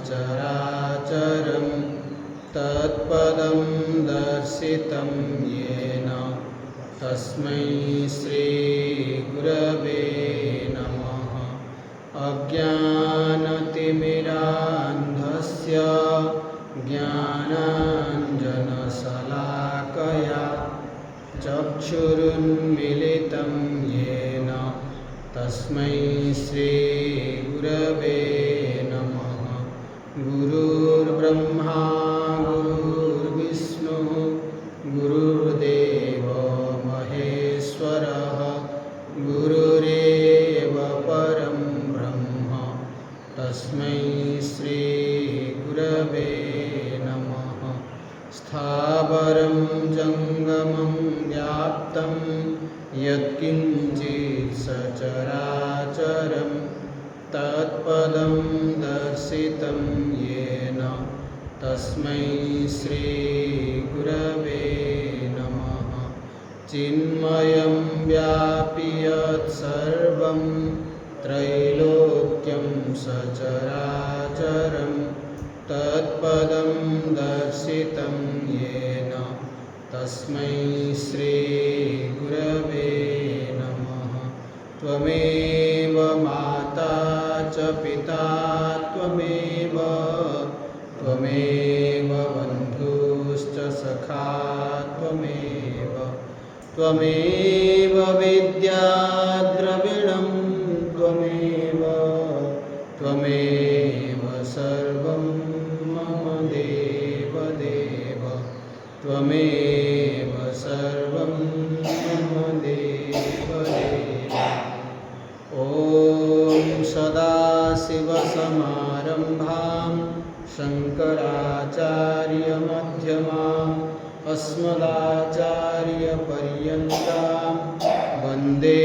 चराचरं तत्पदं दर्शितं येन तस्मै श्रीगुरवे नमः। अज्ञानतिमिरान्धस्य ज्ञानाञ्जनशलाकया चक्षुरुन्मीलितं येन तस्मै श्रीगुरवे नमः। गुरुर्ब्रह्मा गुरुर्विष्णुः गुरुर्देवो महेश्वरः गुरुरेव परं ब्रह्म तस्मै श्रीगुरवे नमः। स्थावरं जङ्गमं व्याप्तं यत्किञ्चित् सचराचरं तत्पदं दर्शितं येन तस्मै श्रीगुरवे नमः। चिन्मयं व्यापि यत्सर्वं त्रैलोक्यं सचराचरं तत्पदं दर्शितं येन तस्मै श्रीगुरवे नमः। त्वमेव माता च पिता त्वमेव बन्धुश्च सखा त्वमेव विद्या द्रविणं त्वमेव सर्वं मम देवदेव त्वमेव सर्वं मम देवदेव। ॐ सदाशिवसमारम्भां शङ्कराचार्यमध्यमाम् अस्मदाचार्यपर्यन्तां वन्दे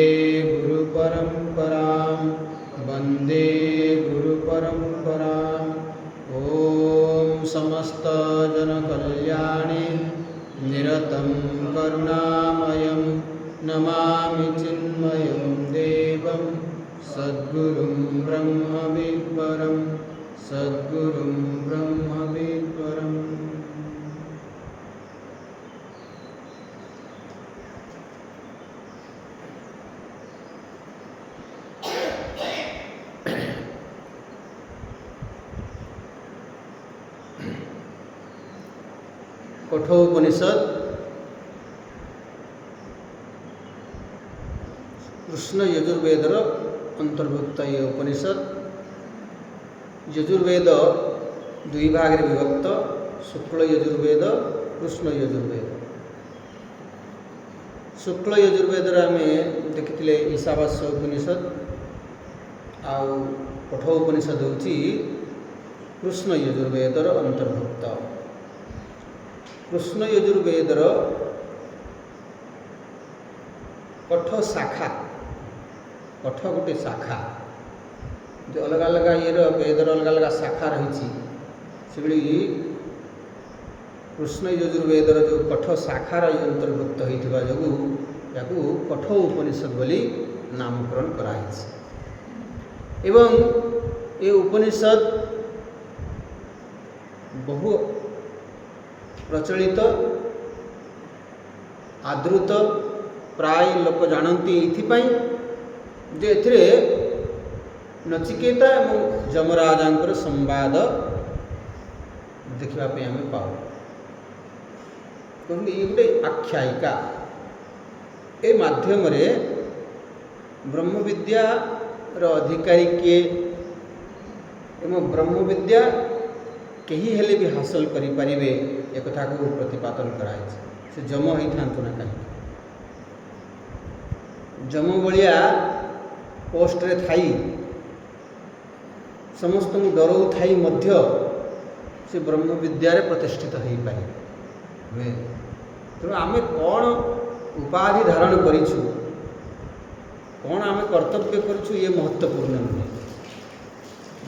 गुरुपरम्पराम्। ॐ समस्तजनकल्याणे निरतं करुणामयं नमामि चिन्मयं देवं सद्गुरुं ब्रह्मविद्वरं कठोपनिषद कृष्ण यजुर्वेदर अंतर्भुक्त ये उपनिषद। यजुर्वेद दुई भाग रे विभक्त, शुक्ल यजुर्वेद कृष्ण यजुर्वेद। शुक्ल यजुर्वेद आम देखी ईशावास्य उपनिषद आउ कठोपनिषद हूँ कृष्ण यजुर्वेदर अंतर्भुक्त। कृष्ण यजुर्वेदर कठ शाखा, कठ गोटे शाखा जो अलग अलग ये वेदर अलग अलग शाखा रही से कृष्ण यजुर्वेदर जो कठ शाखार अंतर्भुक्त होता जो या कठ उपनिषद बोली नामकरण कराई। एवं ये उपनिषद बहु प्रचलित आदृत प्राय लोक जानती ये एथिरे नचिकेता एवं जमराजांकर संवाद देखापी आम पाऊ। क्योंकि ये गोटे आख्यायिका ए माध्यम ब्रह्म विद्यार अधिकारी किए एवं ब्रह्म विद्या कहीं हेले भी हासिल करें एक कथा को प्रतिपादन कराई। से जम होता ना कहीं जम भाया पोस्ट रे थाई समस्त डर थाई मध्य से ब्रह्म विद्यार प्रतिष्ठित हो पारे। तेणु आम कौन उपाधि धारण करूँ कौन आम कर्तव्य करूँ ये महत्वपूर्ण नुहे।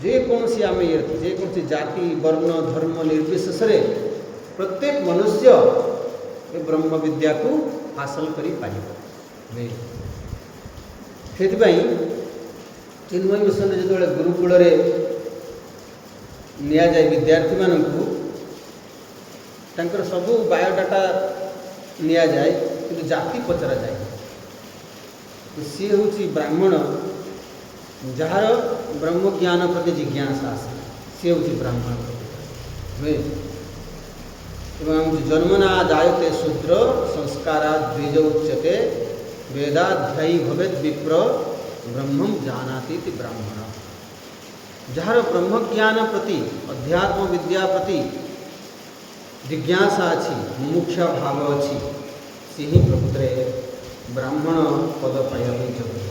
जेकोसी आम जेकोसी जाति वर्ण धर्म निर्विशेष प्रत्येक मनुष्य ये ब्रह्म विद्या को हासिल करि पारिबो। चिन्मय मिशन जो गुरुकुल नियाजाए विद्यार्थी मानू तांकर सबू बायोडाटा नियाजाए कि जाति पचरा जाए सी हूँ ब्राह्मण जार ब्रह्म ज्ञान प्रति जिज्ञासा आसे सी हूँ ब्राह्मण जन्मना जायते शूद्र संस्कारा द्विज उच्यते वेदाध्यायी भवेद विप्र ब्रह्मं जानाति इति ब्राह्मण जार ब्रह्म ज्ञान प्रति अध्यात्म विद्या प्रति जिज्ञासा अच्छी मुमुक्षा भाव अच्छी सी ही प्रकृत ब्राह्मण पद पाइबा योग्य।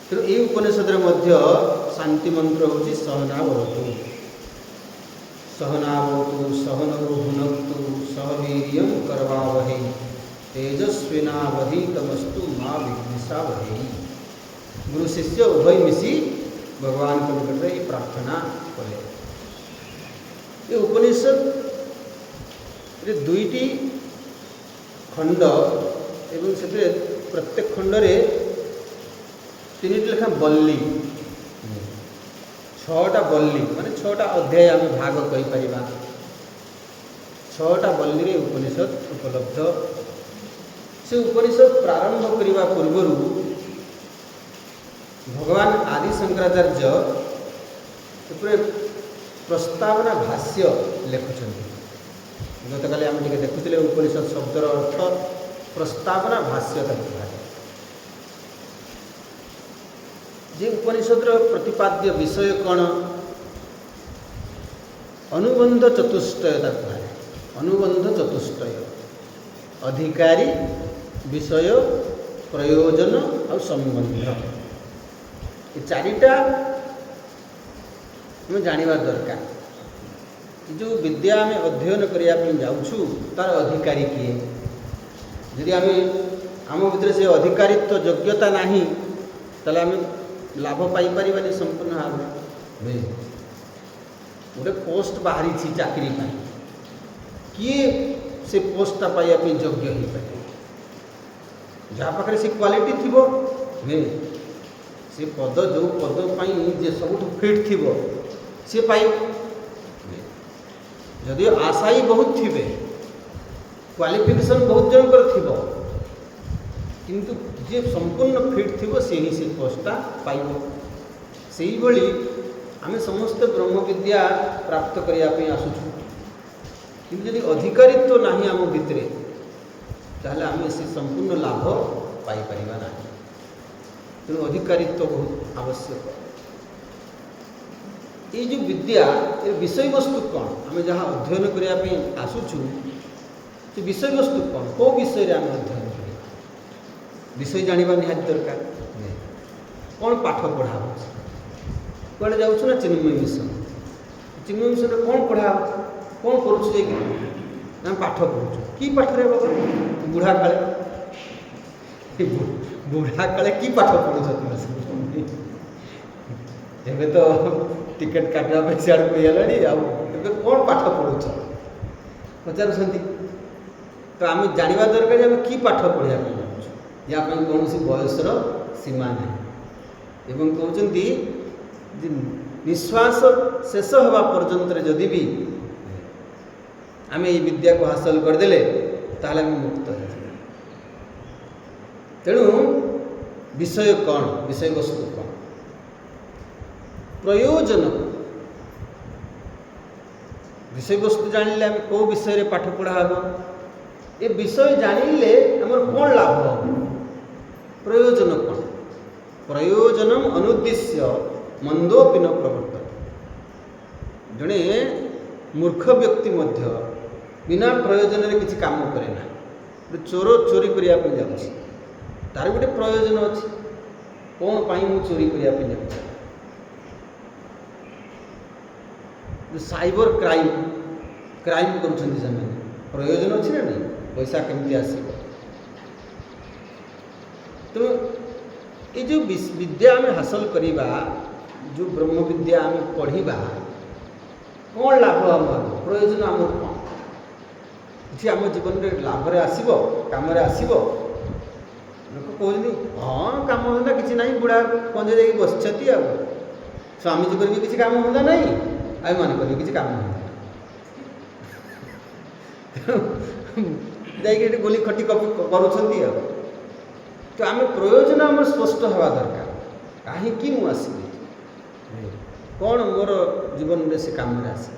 तेणु ये उपनिषद शांति मंत्र हूँ सहनावतु सहनावतु सहनौ भुनक्तु सह वीर्यं करवावहै तेजस्विनावधीतमस्तु मां विद्विषावहै। गुरु शिष्य उभय मिसी भगवान को निकट ये प्रार्थना कले। ये उपनिषद दुईटी खंड एवं से प्रत्येक खंडरे तीन लेखा बल्ली छटा बल्ली माने छटा अध्याय आम भाग कहीपर छटा बल्ली रे उपनिषद उपलब्ध। से उपनिषद प्रारंभ करने पूर्व भगवान आदि शंकराचार्य प्रस्तावना भाष्य लिखुं। गत काली आम देखुले उपनिषद शब्दर अर्थ प्रस्तावना भाष्य जे उपनिषद प्रतिपाद्य विषय कौन अनुबंध चतुष्टय कहे। अनुबंध चतुष्टय अधिकारी विषय प्रयोजन और संबंध ये चारिटा मैं जानवा दरकार। जो विद्या आम अध्ययन करने जाऊँ तार अधिकारी किए यदि आम आम भीतर से अधिकारित्व योग्यता नहीं ताले आम लाभ पाई परिबानी संपूर्ण भाव गोटे पोस्ट बाहरी चाकरी किए से पोस्टा पाइबा योग्य हो पाए जहाँ पाखे से क्वालिटी थी से पद जो पद जे सब फिट थी सी पाइब। जदि आशायी बहुत थे क्वालिफिकेशन बहुत जनकर थी किंतु जे संपूर्ण फिट थी से ही से पोस्टा पाइब। से ही आम समस्त ब्रह्म विद्या प्राप्त करने आसुचु किंतु यदि अधिकारित्व नहीं आम भितर ताहले आम से संपूर्ण लाभ पाई परिबा ना। तेणु अधिकारित्व बहुत आवश्यक। ये जो विद्या ये विषय वस्तु कौन आम जहाँ अध्ययन करने आसुचु से विषय वस्तु कौन कौ विषय आम अध्ययन कर विषय जानवा निहाती दरकार। कौन पाठ पढ़ा कड़े जाऊँ ना चिन्मय मिशन चिन्मय मिशन कौन पढ़ा कौन कर पाठ पढ़ु कि पाठ रे बाबा बुढ़ा काले बुढ़ा काले कि पाठ पढ़ुच एवं तो टिकेट काटा सियाड़ को कौन पाठ पढ़ुच पचार तो आम जानवा दरकार आम कि पाठ पढ़ा या कौन बयसर सीमा ना एवं कहते निश्वास शेष हवा पर्यंत जदि भी आम ये विद्या को हासिल करदे ताहले आम मुक्त हो। तेणु विषय कौन विषय वस्तु कौन प्रयोजन विषय वस्तु जानिले आम कौ विषय रे पाठ पढ़ा हम ये विषय जानिले आमर कौन लाभ हम प्रयोजन कौन प्रयोजनम अनुद्देश्य मंदोपि न प्रवर्तते। जड़े मूर्ख व्यक्ति मध्य बिना प्रयोजन रे किसी काम करे ना चोर चोरी करने जाऊँगी तार गोटे प्रयोजन अच्छी कौन पाई मु चोरी करने जाऊँ। साइबर क्राइम क्राइम कर प्रयोजन अच्छी ना नहीं पैसा केमती आसो। तो ये जो विद्या आम हासिल करवा जो ब्रह्म विद्या आम पढ़ा कौन लाभ आम प्रयोजन आम कौन कि आम जीवन में लाभ आसो कम आसो लोक कहते हाँ कम धंदा किसी ना बुढ़ा पंजे जा बस ସ୍ୱାମୀ ଯେ କରିବେ କିଛି କାମ ହୁଅନ୍ତା ନାହିଁ, ଆମେମାନେ କରିବେ କିଛି କାମ ହୁଅନ୍ତା ଯାଇକି ଏଠି ଗୋଲି ଖଟି କରୁଛନ୍ତି ଆଉ। ତ ଆମେ ପ୍ରୟୋଜନ ଆମର ସ୍ପଷ୍ଟ ହେବା ଦରକାର, କାହିଁକି ମୁଁ ଆସିବି, କ'ଣ ମୋର ଜୀବନରେ ସେ କାମରେ ଆସେ।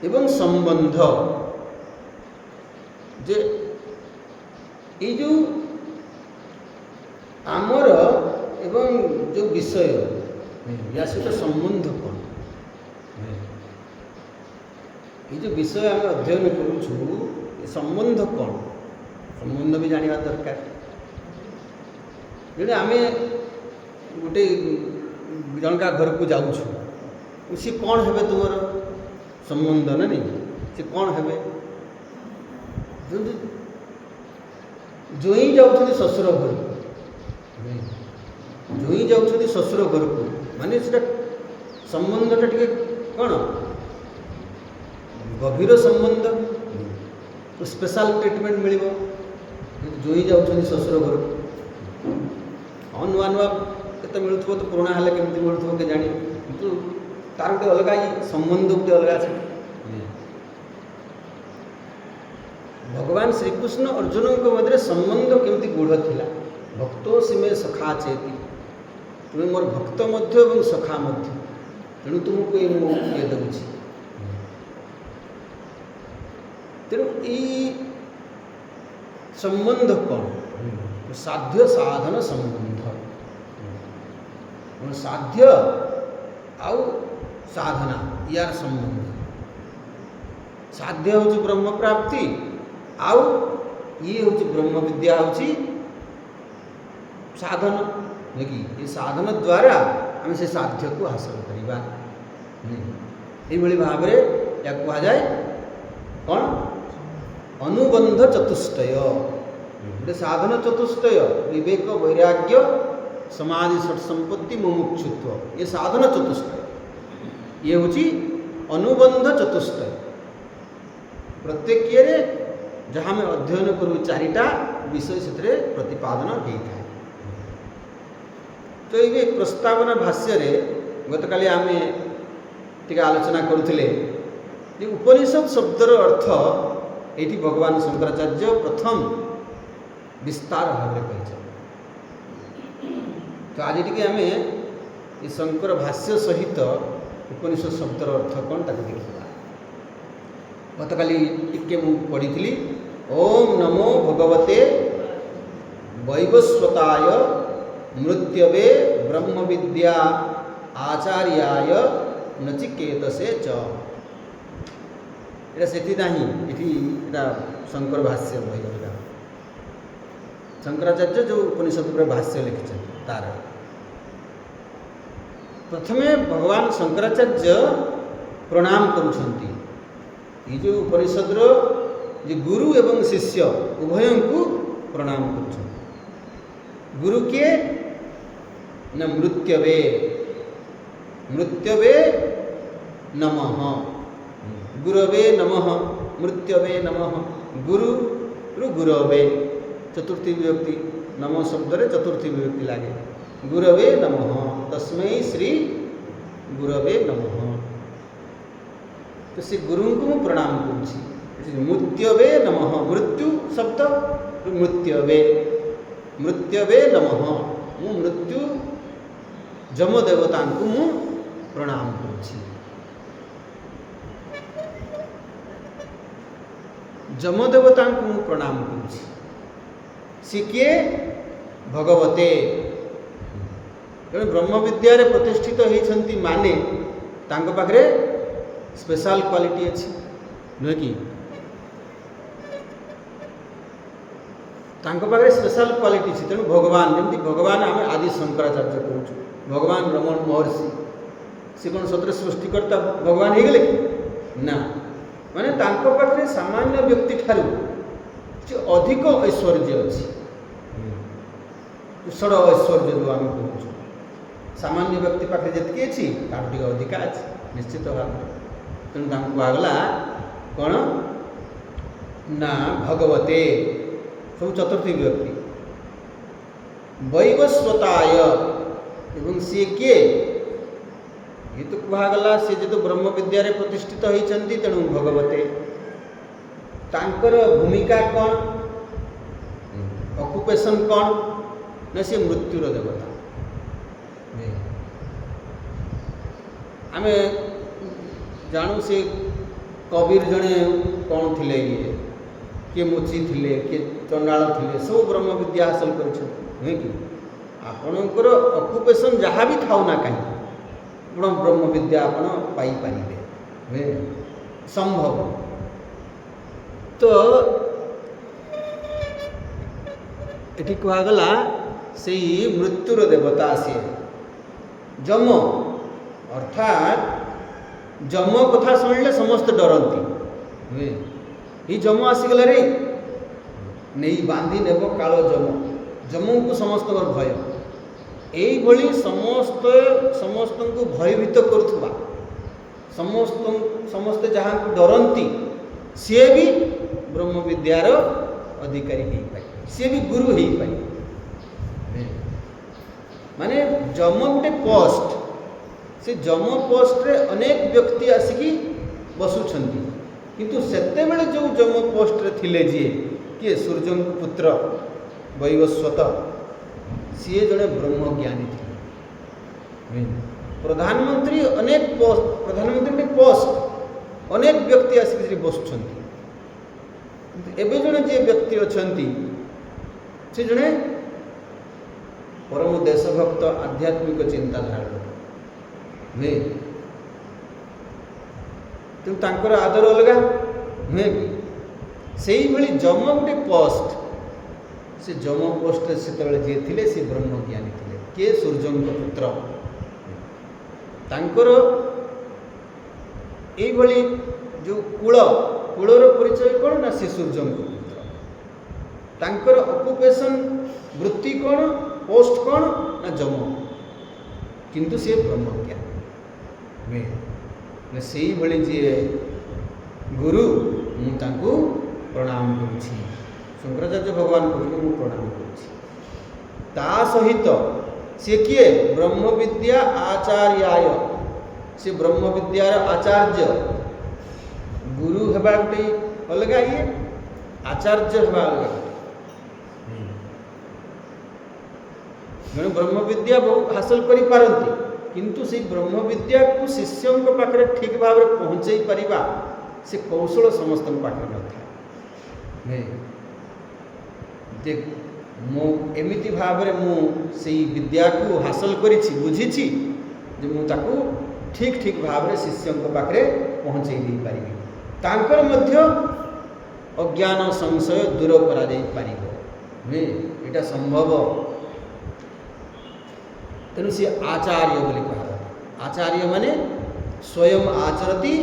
ଏବଂ ସମ୍ବନ୍ଧ, ଯେ ଏଇ ଯେଉଁ ଆମର ଏବଂ ଯେଉଁ ବିଷୟ ୟା ସହିତ ସମ୍ବନ୍ଧ କ'ଣ, ଏଇ ଯେଉଁ ବିଷୟ ଆମେ ଅଧ୍ୟୟନ କରୁଛୁ ଏ ସମ୍ବନ୍ଧ କ'ଣ, ସମ୍ବନ୍ଧ ବି ଜାଣିବା ଦରକାର। ଯେମିତି ଆମେ ଗୋଟେ ଜଣକା ଘରକୁ ଯାଉଛୁ, ସେ କ'ଣ ହେବେ ତୁମର ସମ୍ବନ୍ଧ ନା ନାହିଁ, ସେ କ'ଣ ହେବେ। ଜ୍ୱଇଁ ଯାଉଛନ୍ତି ଶ୍ୱଶୁର ଘରକୁ, ଜ୍ୱଇଁ ଯାଉଛନ୍ତି ଶ୍ୱଶୁର ଘରକୁ, ମାନେ ସେଟା ସମ୍ବନ୍ଧଟା ଟିକେ କ'ଣ ଗଭୀର ସମ୍ବନ୍ଧ, ସ୍ପେଶାଲ ଟ୍ରିଟମେଣ୍ଟ ମିଳିବ। ଜ୍ୱଇଁ ଯାଉଛନ୍ତି ଶ୍ୱଶୁର ଘରକୁ, ହଁ ନୂଆ ନୂଆ କେତେ ମିଳୁଥିବ ତ, ପୁରୁଣା ହେଲେ କେମିତି ମିଳୁଥିବ କେଜାଣି, କିନ୍ତୁ ତାର ଗୋଟେ ଅଲଗା ସମ୍ବନ୍ଧ ଗୋଟେ ଅଲଗା ଅଛି। ଭଗବାନ ଶ୍ରୀକୃଷ୍ଣ ଅର୍ଜୁନଙ୍କ ମଧ୍ୟରେ ସମ୍ବନ୍ଧ କେମିତି ଗୂଢ଼ ଥିଲା। ଭକ୍ତୋ ସିମେ ସଖା ଚେତି, ତୁମେ ମୋର ଭକ୍ତ ମଧ୍ୟ ଏବଂ ସଖା ମଧ୍ୟ, ତେଣୁ ତୁମକୁ ମୁଁ ଇଏ ଦେଉଛି। ତେଣୁ ଏଇ ସମ୍ବନ୍ଧ କ'ଣ, ସାଧ୍ୟ ସାଧନ ସମ୍ବନ୍ଧ। ସାଧ୍ୟ ଆଉ ସାଧନା ୟାର ସମ୍ବନ୍ଧ। ସାଧ୍ୟ ହେଉଛି ବ୍ରହ୍ମ ପ୍ରାପ୍ତି, ଆଉ ଇଏ ହେଉଛି ବ୍ରହ୍ମ ବିଦ୍ୟା ହେଉଛି ସାଧନ, ନୁହେଁ କି। ଏ ସାଧନ ଦ୍ୱାରା ଆମେ ସେ ସାଧ୍ୟକୁ ହାସଲ କରିବା। ଏଇଭଳି ଭାବରେ ୟାକୁ କୁହାଯାଏ କ'ଣ, ଅନୁବନ୍ଧ ଚତୁଷ୍ଟୟ। ଗୋଟେ ସାଧନ ଚତୁଷ୍ଟୟ, ବିବେକ, ବୈରାଗ୍ୟ, ସମାଧି, ଷଟ୍ସମ୍ପତ୍ତି, ମୁମୁକ୍ଷୁତ୍ୱ, ଏ ସାଧନ ଚତୁଷ୍ଟୟ। ଇଏ ହେଉଛି ଅନୁବନ୍ଧ ଚତୁଷ୍ଟୟ। ପ୍ରତ୍ୟେକ ଇଏରେ ଯାହା ଆମେ ଅଧ୍ୟୟନ କରୁ ଚାରିଟା ବିଷୟ ସେଥିରେ ପ୍ରତିପାଦନ ହୋଇଥାଏ। ତ ଏଇ ପ୍ରସ୍ତାବନା ଭାଷ୍ୟରେ ଗତକାଲି ଆମେ ଟିକେ ଆଲୋଚନା କରୁଥିଲେ ଯେ ଉପନିଷଦ ଶବ୍ଦର ଅର୍ଥ ଏଇଠି ଭଗବାନ ଶଙ୍କରାଚାର୍ଯ୍ୟ ପ୍ରଥମ ବିସ୍ତାର ଭାବରେ କହିଛନ୍ତି। ତ ଆଜି ଟିକେ ଆମେ ଏ ଶଙ୍କର ଭାଷ୍ୟ ସହିତ ଉପନିଷଦ ଶବ୍ଦର ଅର୍ଥ କ'ଣ ତାକୁ ଦେଖିବା। ଗତକାଲି ଟିକେ ମୁଁ ପଢ଼ିଥିଲି, ଓମ୍ ନମୋ ଭଗବତେ ବୈବସ୍ୱତାୟ ମୃତ୍ୟବେ ବ୍ରହ୍ମ ବିଦ୍ୟା ଆଚାର୍ୟାୟ ନଚିକେତସେ ଚ। এটা সেটি ନାହିଁ, ଏଠି এটা ଶଙ୍କର ଭାଷ୍ୟ ବହିଗଲା। ଶଙ୍କରାଚାର୍ଯ୍ୟ ଯେଉଁ ଉପନିଷଦ ଉପରେ ଭାଷ୍ୟ ଲେଖିଛନ୍ତି ତାର ପ୍ରଥମେ ଭଗବାନ ଶଙ୍କରାଚାର୍ଯ୍ୟ ପ୍ରଣାମ କରୁଛନ୍ତି। ଏଇ ଯେଉଁ ଉପନିଷଦର ଯେ ଗୁରୁ ଏବଂ ଶିଷ୍ୟ ଉଭୟଙ୍କୁ ପ୍ରଣାମ କରୁଛନ୍ତି। ଗୁରୁ କିଏ ନା ମୃତ୍ୟବେ, ମୃତ୍ୟବେ ନମଃ, ଗୁରବେ ନମଃ, ମୃତ୍ୟବେ ନମଃ। ଗୁରୁ ଗୁରବେ ଚତୁର୍ଥୀ ବିଭକ୍ତି, ନମ ଶବ୍ଦରେ ଚତୁର୍ଥୀ ବିଭକ୍ତି ଲାଗେ। ଗୁରବେ ନମଃ, ତସ୍ମୈ ଶ୍ରୀ ଗୁରବେ ନମଃ। ତ ସେ ଗୁରୁଙ୍କୁ ମୁଁ ପ୍ରଣାମ କରୁଛି। ମୃତ୍ୟବେ ନମଃ, ମୃତ୍ୟୁ ଶବ୍ଦ ମୃତ୍ୟବେ, ମୃତ୍ୟବେ ନମଃ, ମୁଁ ମୃତ୍ୟୁ ଯମ ଦେବତାଙ୍କୁ ମୁଁ ପ୍ରଣାମ କରୁଛି। ଯମ ଦେବତାଙ୍କୁ ମୁଁ ପ୍ରଣାମ କରୁଛି। ସେ କିଏ? ଭଗବତେ। ତେଣୁ ବ୍ରହ୍ମ ବିଦ୍ୟାରେ ପ୍ରତିଷ୍ଠିତ ହୋଇଛନ୍ତି ମାନେ ତାଙ୍କ ପାଖରେ ସ୍ପେଶାଲ କ୍ୱାଲିଟି ଅଛି, ନୁହେଁ କି? ତାଙ୍କ ପାଖରେ ସ୍ପେଶାଲ କ୍ୱାଲିଟି ଅଛି। ତେଣୁ ଭଗବାନ, ଯେମିତି ଭଗବାନ ଆମେ ଆଦି ଶଙ୍କରାଚାର୍ଯ୍ୟ କହୁଛୁ, ଭଗବାନ ରମଣ ମହର୍ଷି, ସେ କ'ଣ ସତରେ ସୃଷ୍ଟିକର୍ତ୍ତା ଭଗବାନ ହେଇଗଲେ କି? ନା, ମାନେ ତାଙ୍କ ପାଖରେ ସାମାନ୍ୟ ବ୍ୟକ୍ତି ଠାରୁ କିଛି ଅଧିକ ଐଶ୍ୱର୍ଯ୍ୟ ଅଛି। କୁଶଳ ଐଶ୍ୱର୍ଯ୍ୟ ଯେଉଁ ଆମେ କହୁଛୁ, ସାମାନ୍ୟ ବ୍ୟକ୍ତି ପାଖରେ ଯେତିକି ଅଛି ତାଠୁ ଟିକେ ଅଧିକା ଅଛି ନିଶ୍ଚିତ ଭାବରେ। ତେଣୁ ତାଙ୍କୁ କୁହାଗଲା କ'ଣ ନା ଭଗବତେ, ସବୁ ଚତୁର୍ଥୀ ବିଭକ୍ତି। ବୈବସ୍ୱତାୟ, ଏବଂ ସିଏ କିଏ ये तो कहगला सी जो ब्रह्म विद्या प्रतिष्ठित होती तेणु भगवते तांकर भूमिका कौन ऑक्युपेशन कौन ना सी मृत्युर देवता आम जानू से कबीर जड़े कौन थे ये किए मुची थे किए चंडाल थे सब ब्रह्म विद्या हासिल कर आपणकर ऑक्युपेशन जहाँ भी थाउ ना कहीं आप ब्रह्म विद्या आप पाइपर संभव तो ये कहगला से मृत्युर देवता सी जम अर्थात जम कथा शुणिले समस्त डरती ये जम आसीगला रे नहीं बांधी नेब काल जम को समस्त भय यही समस्त समस्त को भयभीत करुवा समस्त समस्ते जहाँ को डरती सी भी ब्रह्म विद्यार अधिकारी हो पाए सी भी गुरु हो पाए माने जम गोटे पोस्ट से जम पोस्ट रे अनेक व्यक्ति आसिकी बसुछंती किंतु सेते बेले जो जम पोस्ट रे थिले जी किए सूर्य पुत्र वैवस्वत सी जड़े ब्रह्मज्ञानी थे प्रधानमंत्री अनेक पोस्ट प्रधानमंत्री पोस्ट अनेक व्यक्ति आसिक बसुंट एवं जड़े जी व्यक्ति अच्छा से जड़े परम देशभक्त आध्यात्मिक चिंताधारा नुहे तेणु आदर अलग नुहे से ही जम गोटे पोस्ट से जम पोस्ट से जी थे सी ब्रह्मज्ञानी थे किए सूर्य पुत्र तांकर ये जो कूल कूलर परिचय कौन ना सी सूर्य पुत्र तांकर ऑक्युपेशन वृत्ति कौन पोस्ट कौन ना जम किंतु सी ब्रह्मज्ञानी से ही जी गुरु मुझे प्रणाम करुँची शंकराचार्य भगवान को प्रणाम कर सहित सी किए ब्रह्म विद्या आचार्याय से ब्रह्म विद्यार आचार्य गुरु हेबा गोटे अलग ये आचार्य हेबा अलग जड़े ब्रह्म विद्या बहुत हासिल करि पारंती किंतु से ब्रह्म विद्या को शिष्यों पाखे ठीक भाव में पहुँचे पारिबा से कौशल समस्त पाखे न था देख मु एमिति भाव में मुझे विद्या को हासिल करिछि बुझीछि जे मु ताकू ठीक ठीक भाव में शिष्यों पाखे पहुँचे पारि तांकर मध्य अज्ञान संशय दूर करा जाई पारिबो नुहे एटा संभव तेणु सी आचार्य बोली कहा आचार्य माने स्वयं आचरती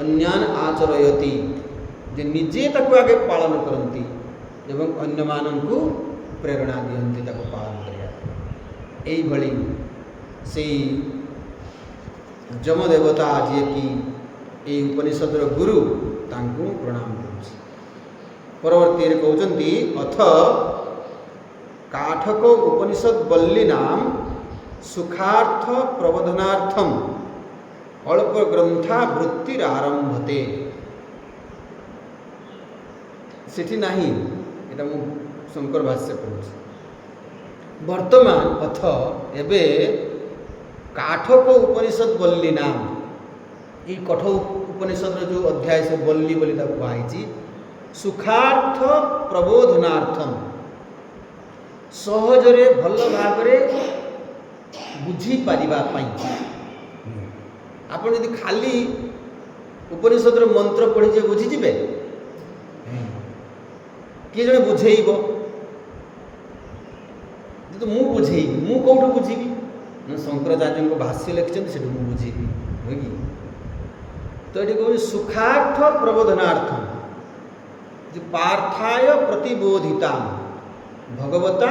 अन्यान आचरयती जे निजे ताकू आगे पालन करती एवं अन्य मानू प्रेरणा दियंती ताको पालन करिया एई भली से जम देवता जी की ए उपनिषदर गुरु तांकु प्रणाम करुछि परवर्ती कहउचंती अथ काठक उपनिषद बल्ली नाम सुखार्थ प्रबोधनार्थम अल्प ग्रंथा वृत्तिर आरंभते सेठी नहीं एटा मु शंकर भाष्य पढ़ुछि वर्तमान अथ एबे काठक उपनिषद बल्ली नाम ये कठ उपनिषद जो अध्याय से बल्ली बोली कहुई सुखार्थ प्रबोधनार्थम सहजरे भल भाव बुझी पारिबा पाई आप यदि खाली उपनिषद मंत्र पढ़ी बुझीजे किए जड़े बुझेब तो मु बुझेबी मु कौटू बुझीबी ना शंकराचार्य भाष्य लिखिं से बुझीबी हुए कि तो ये कहूँ सुखार्थ प्रबोधनार्थम जो पार्थाय प्रतिबोधिता भगवता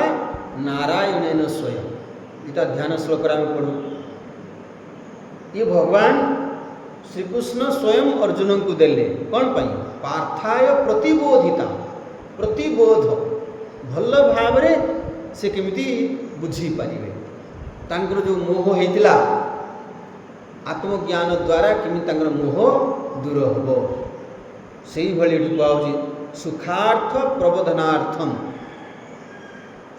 नारायणेन स्वयं इटा ध्यान श्लोक में पढ़ू ये भगवान श्रीकृष्ण स्वयं अर्जुन को देले कौन पाई पार्थाय प्रतिबोधिता प्रतिबोध भल भाव से केमिति बुझी पारिबे तांकर जो मोह होइतिला आत्मज्ञान द्वारा किमिति तांकर मोह दूर हो से भली कहूँ सुखार्थ प्रबोधनार्थम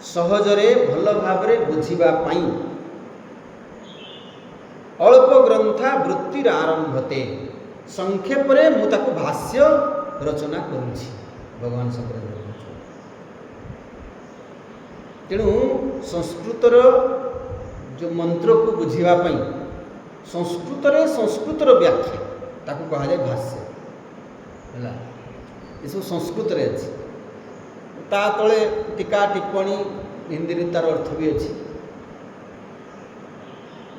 सहजरे भल भाव बुझा अल्प ग्रंथा वृत्तिर आरंभते संक्षेप मुझे भाष्य रचना करुँची भगवान शंकर तेणु संस्कृतर जो मंत्र को बुझापी संस्कृतर व्याख्या ताकू कह जाए भाष्य है ये सब संस्कृत रे अच्छी ता तले टीका टिप्पणी हिंदी तार अर्थ भी अच्छी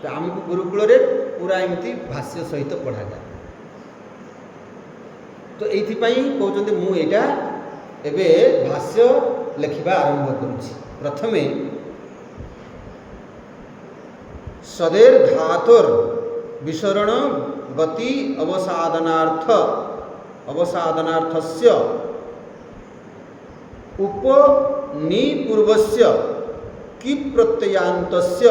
तो आमको गुरुकुल रे पूरा एमती भाष्य सहित पढ़ा जाए तो ये कहते मुझा एबे भाष्य लिखा आरंभ करुँची प्रथमे सदेर धातुर विसरण गति अवसादनार्थस्य उपनिपूर्वस्य कि प्रत्ययान्तस्य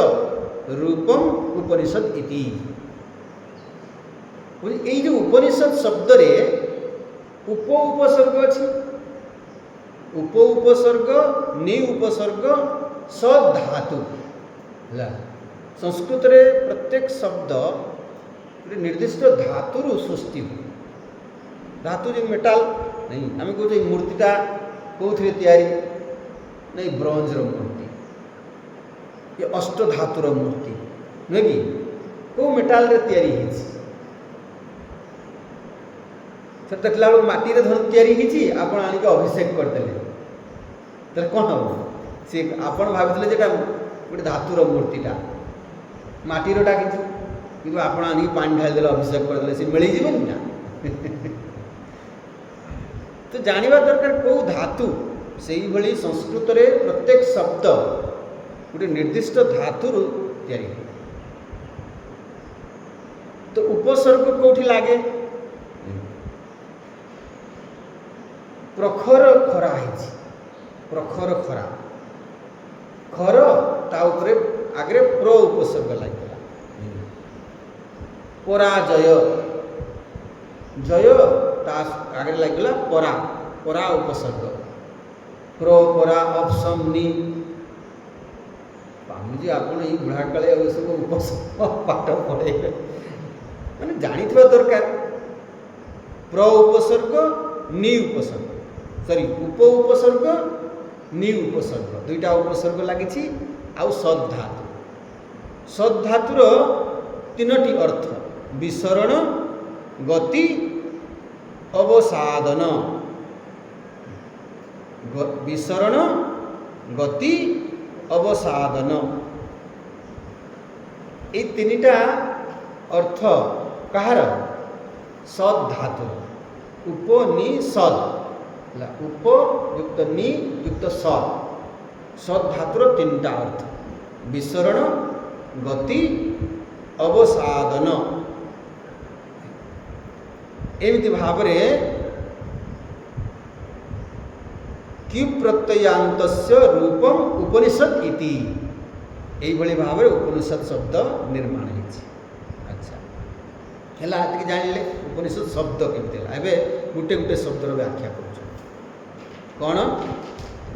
रूपम उपनिषद इति ये जो उपनिषद शब्द रे उपसर्ग अच्छी उपसर्ग नि उपसर्ग सधातु है संस्कृत रे प्रत्येक शब्द निर्दिष्ट धातु सृष्टि धातु जो मेटाल नहीं आम कहे मूर्तिटा कौन तैयारी नहीं ब्रोंजर मूर्ति ये अष्ट धातुर मूर्ति नुहे कि कौ मेटाल रे तैयारी होती से देखला बेलू माटी धन तैयारी आपण आनिक अभिषेक करदे तो कौन हम सी आपण भावी गोटे धातुर मूर्तिटा माटीर डाकी कि आपण आनिक पानी ढालीदे अभिषेक करदे सी मिल जीवन ना तो जानिबा दरकार कौ धातु से ही भली संस्कृत रे प्रत्येक शब्द गोटे निर्दिष्ट धातु तैयारी तो उपसर्ग कौटी लागे प्रखर खरा है प्रखर खरा खर ता उपरे आगे प्र उपसर्ग लगे पराजय जय ता आगे लगला परा परा उपसर्ग प्र परा अपसम नि पामुजी आपण ये बुढ़ा काले सब उपसर्ग पाठ पढ़े माने जानी दरकार प्र उपसर्ग नि उपसर्ग सॉरी उपसर्ग नि उपसर्ग दुईटा उपसर्ग लगी आउ सद्धातुर तीनोटी अर्थ विसरण गति अवसादन विसरण गति अवसादन ये तीनटा अर्थ कहार सद्धातु उप नि सद उप युक्त नि युक्त सद्धातुर तीनटा अर्थ विसरण गति अवसादन एमती भाव कि प्रत्ययांतस्य रूपम उपनिषद इति यही भाव उपनिषद शब्द निर्माण होती अच्छा है जानिले उपनिषद शब्द केमती है गोटे गोटे शब्दर व्याख्या कर कौन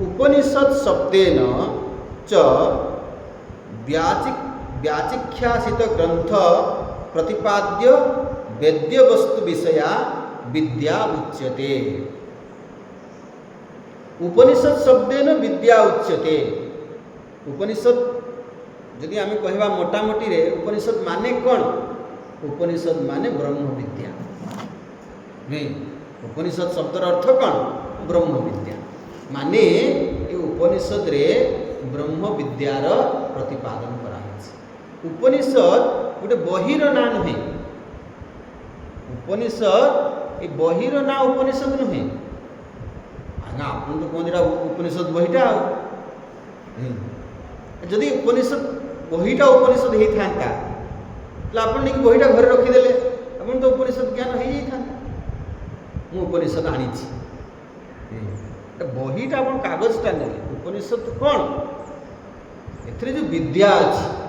उपनिषद शब्देन च व्याचिख्यासित ग्रंथ प्रतिपाद्य वेद्य वस्तु विषया विद्या उच्यते उपनिषद शब्देन विद्या उच्यते उपनिषद यदि आम कहवा मोटामोटी रे उपनिषद माने कौन उपनिषद माने ब्रह्म विद्या नहीं उपनिषद शब्दर अर्थ कौन ब्रह्म विद्या माने ये उपनिषद रे ब्रह्म विद्यार प्रतिपादन कराई उपनिषद गोटे बहिर ना नुहे उपनिषद ये बहिर ना उपनिषद नुहे आज्ञा आप तो कहते उपनिषद बहीटा जदि उपनिषद बहीटा उपनिषद होता आप बहीटा घर रखीदे आप तो उपनिषद ज्ञान हो जाता मु उपनिषद आनी बहीटा आप कागजटा ने उपनिषद कौन ए जो विद्या अच्छी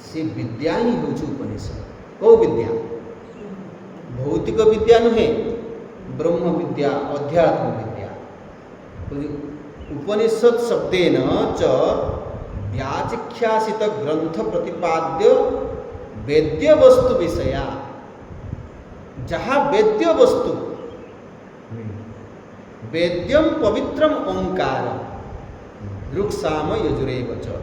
से विद्या ही हूँ उपनिषद कौ विद्या भौतिक विद्या नुहे ब्रह्म विद्या अध्यात्म विद्या उपनिषद शब्देन च व्याचिख्यासित ग्रंथ प्रतिपाद्य वेद्य वस्तु विषया जहाँ वेद्य वस्तु वेद्यम पवित्रम ओंकार ऋक्साम यजुरेव च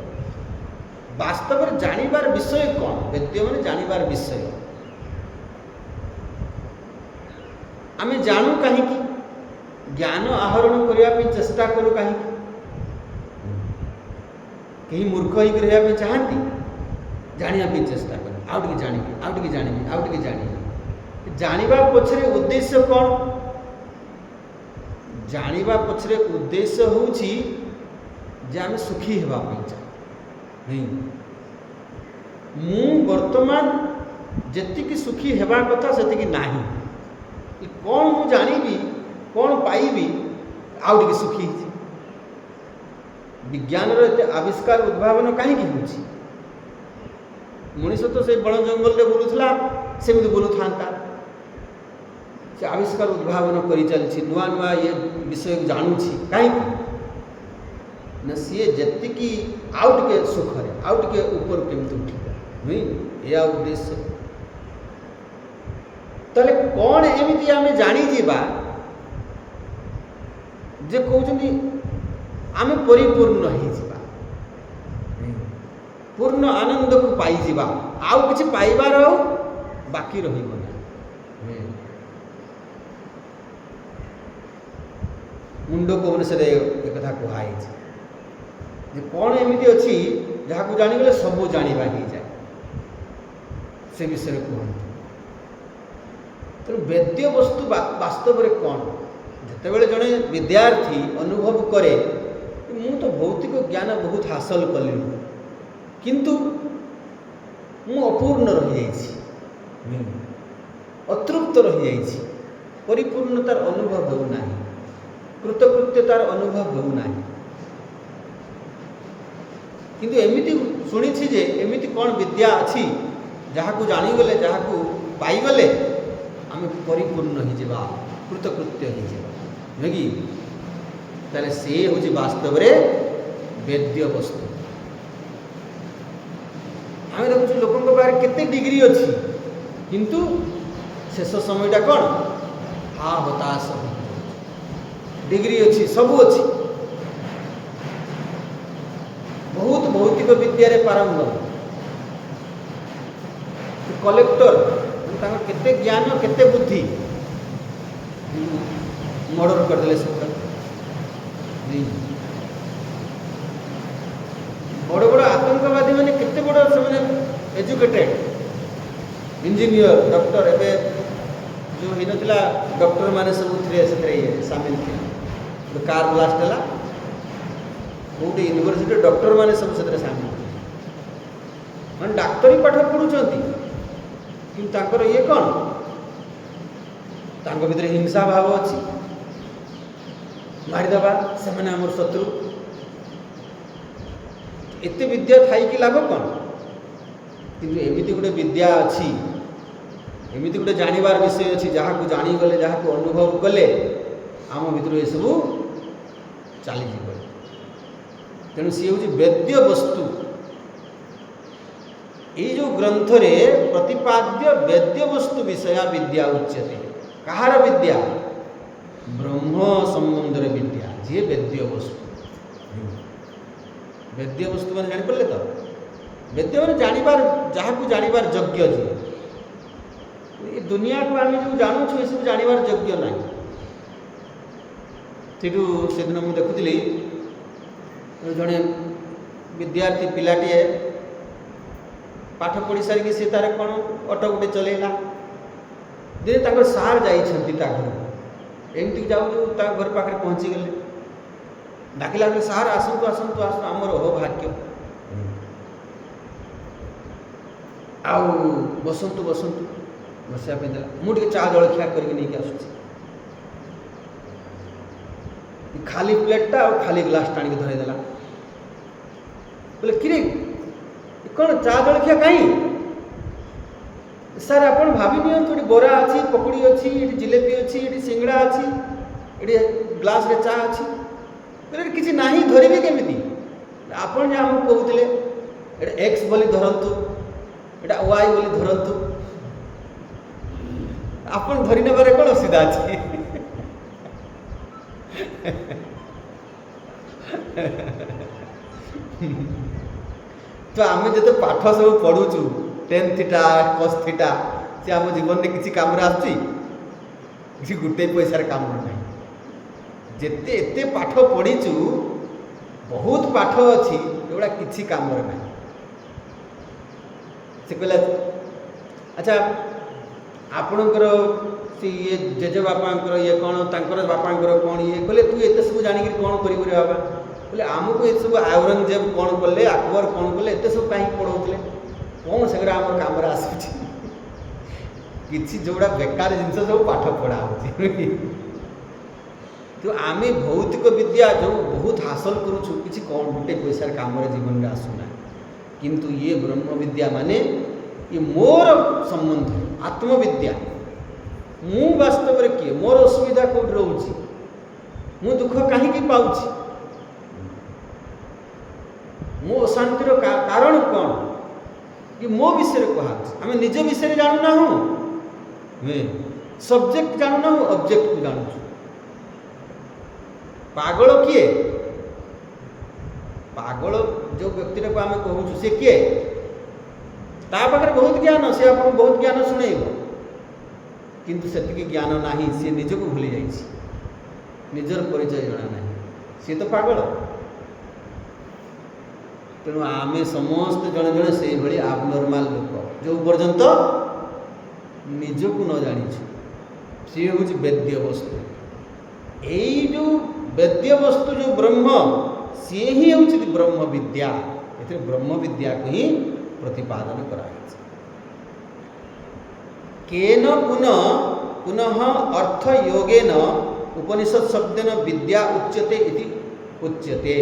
वास्तव में जानिबार विषय कौन वेद्य माने जानिबार विषय आमे जानू कहीं ज्ञान आहरण करने चेष्टा करूँ कहीं कहीं मूर्ख होकर रहा चाहती जानिया चेष्टा कर आउ टे जानी आउ टे जानी आउ टे जानी जानिबा पछरे उद्देश्य कौन जानिबा पछरे उद्देश्य होउछि जे आमे सुखी हेबा चाहे नहीं मु वर्तमान जेतिकी सुखी हेबा कथा सेतिकी नाही कौन मु जानिबी कौन पाइबी आउ टे सुखी विज्ञान आविष्कार उद्भावन कहीं होची मनीष तो से बड़ जंगल में बुलूला सेमती बुलू था से आविष्कार उद्भावन करी चलछि नुआ नुआ ये विषय जानूछि कहीं न सी जी आउट के सुख है आउट के ऊपर केमती उठिबा नहीं या उद्देश्य तले कौन एमिति आमे जानी जीवा जे कहउछनी आमे परिपूर्ण ही जीवा पूर्ण आनंद को पाई जीवा आउ किछि पाइबार हो बाकी रहिबो ना मुंडो को से एक कथा कहाई जे कौन एमिति अछि जहाँ को जानी गले सब जानिबा ही जाए से विषय कहते तेणु वेद्य वस्तु वास्तव में कौन जितेबाला जड़े विद्यार्थी अनुभव करे मु तो भौतिक ज्ञान बहुत हासिल कली किंतु मु अपूर्ण रही जाइछि अतृप्त रही जाइछि परिपूर्णतार अनुभव होना कृतकृत्यतार अनुभव होना किंतु एमिति शुणी जे एमिति कौन विद्या अच्छी जहाँ को जानीगले जहाँ को पाईगले आम परिपूर्ण हो कृतकृत्य हो कि ताले से हूँ वास्तव में वेद्य वस्तु आम देखु लोकों पाखे केते डिग्री अच्छी किंतु शेष समयटा कौन हा हताश डिग्री अच्छी सबू अच्छी बहुत भौतिक विद्यारे पारंगम कलेक्टर केते ज्ञान केते बुद्धि मर्डर करदे बड़ बड़ आतंकवादी मैंने केते बड़ से एजुकेटेड इंजीनियर डॉक्टर एवं जो ही ना डॉक्टर मैंने सब सामिल थे कार ब्लास्ट है गोटे यूनिवर्सिटी डॉक्टर मैंने सब से सामिल थे मैंने डाक्तरी पाठ पढ़ुंट कि ये कौन तांको भितर हिंसा भाव अच्छी मारिदेवा से आम शत्रु एत विद्या थी कि लाभ कौन किंतु एमती गोटे विद्या अच्छी एमती गोटे जानवर विषय अच्छी जहाँ को जानीगले जहाँ को अनुभव कले आम भर ये सब चली तेणु सी हूँ वेद्य वस्तु ये जो ग्रंथ रे प्रतिपाद्य वेद्य वस्तु विषया विद्या उच्यते कहार विद्या ब्रह्म संबंध विद्या जी वेद्य वस्तु वेद्य वस्तु मैंने जानीपारे तो वेद्य मैंने जानवर जहाँ को जानवर योग्य जी दुनिया को आम जो जानूँ ये सब जानवर योग्य ना से दिन मुझे देखुली जड़े विद्यार्थी पिलाटे पाठ पढ़ी सारिक सी तार कौन ऑटो गोटे चलैला दिने ताकर सार जाइछंती ता घर एमती जाऊ ता घर पाखे पहुँची गले डाकिला सार आसतु आसतु आसतु आमर हो भाग्य आउ बसंतु बसंतु बसा देला मुझे चा जलखिया करके नहीं आसुची खाली प्लेटा और खाली ग्लास टाणी धरेदेला बोले कि कौन चा जलखिया कहीं ସାର୍ ଆପଣ ଭାବି ନିଅନ୍ତୁ ଏଠି ବରା ଅଛି, ପକୁଡ଼ି ଅଛି, ଏଠି ଜିଲେପି ଅଛି, ଏଠି ସିଙ୍ଗଡ଼ା ଅଛି, ଏଠି ଗ୍ଲାସରେ ଚା ଅଛି, ଏଠି କିଛି ନାହିଁ ଧରିବେ କେମିତି? ଆପଣ ଯେ ଆମକୁ କହୁଥିଲେ ଏଇଟା ଏକ୍ସ ବୋଲି ଧରନ୍ତୁ, ଏଇଟା ୱାଇ ବୋଲି ଧରନ୍ତୁ, ଆପଣ ଧରି ନେବାରେ କ'ଣ ଅସୁବିଧା ଅଛି? ତ ଆମେ ଯେତେ ପାଠ ସବୁ ପଢ଼ୁଛୁ टेन थीटा कस थीटा से आम जीवन में किसी काम आसुची किसी गोटे पैसार काम ना जिते एत पाठ पढ़ीचु बहुत पाठ अच्छी जोड़ा किसी काम ना से कहला अच्छा आपणकर से ये जेजे बापांकर ये कौन तांकर बापांकर कौन ये कहले तू एत सब जानिक कौन कर बाबा बोले आमको ये सब औरंगजेब कौन कले अकबर कौन कले एत सब कहीं पढ़ाऊे कौन से आम कम आसूँ कि जोड़ा बेकार जिनस सब पाठ पढ़ा तो आम भौतिक विद्या जो बहुत हासिल करूँ कि कौन गोटे पैसार कम जीवन में आसूना किंतु ये ब्रह्म विद्या माने ये मोर संबंध आत्मविद्या मु वास्तव में किए मोर असुविधा कौट रोचे मु दुख कहीं पाऊँ मो अशांतिर कारण कौन कि मो विषय कहा आम निज विषय जानू ना सब्जेक्ट जानू ना ऑब्जेक्ट को जानू पागल किए पागल जो व्यक्ति को आम कहूँ सी किए ता पाखे बहुत ज्ञान सी आपको बहुत ज्ञान शुणेब किंतु से ज्ञान ना सी निजक भूली निजर परिचय जना ना सी तो पागल तेणु आम समस्त जड़े जड़े से भाई आबनर्माल लोक जो पर्यंत निजक न जानीछु सी हूँ वेद्य वस्तु यही जो वेद्य वस्तु जो ब्रह्म सी ही हूँ ब्रह्म विद्या ये ब्रह्म विद्या को ही प्रतिपादन कराई केन पुनः पुनः अर्थ योगेन उपनिषद शब्देन विद्या उच्यते इति उच्यते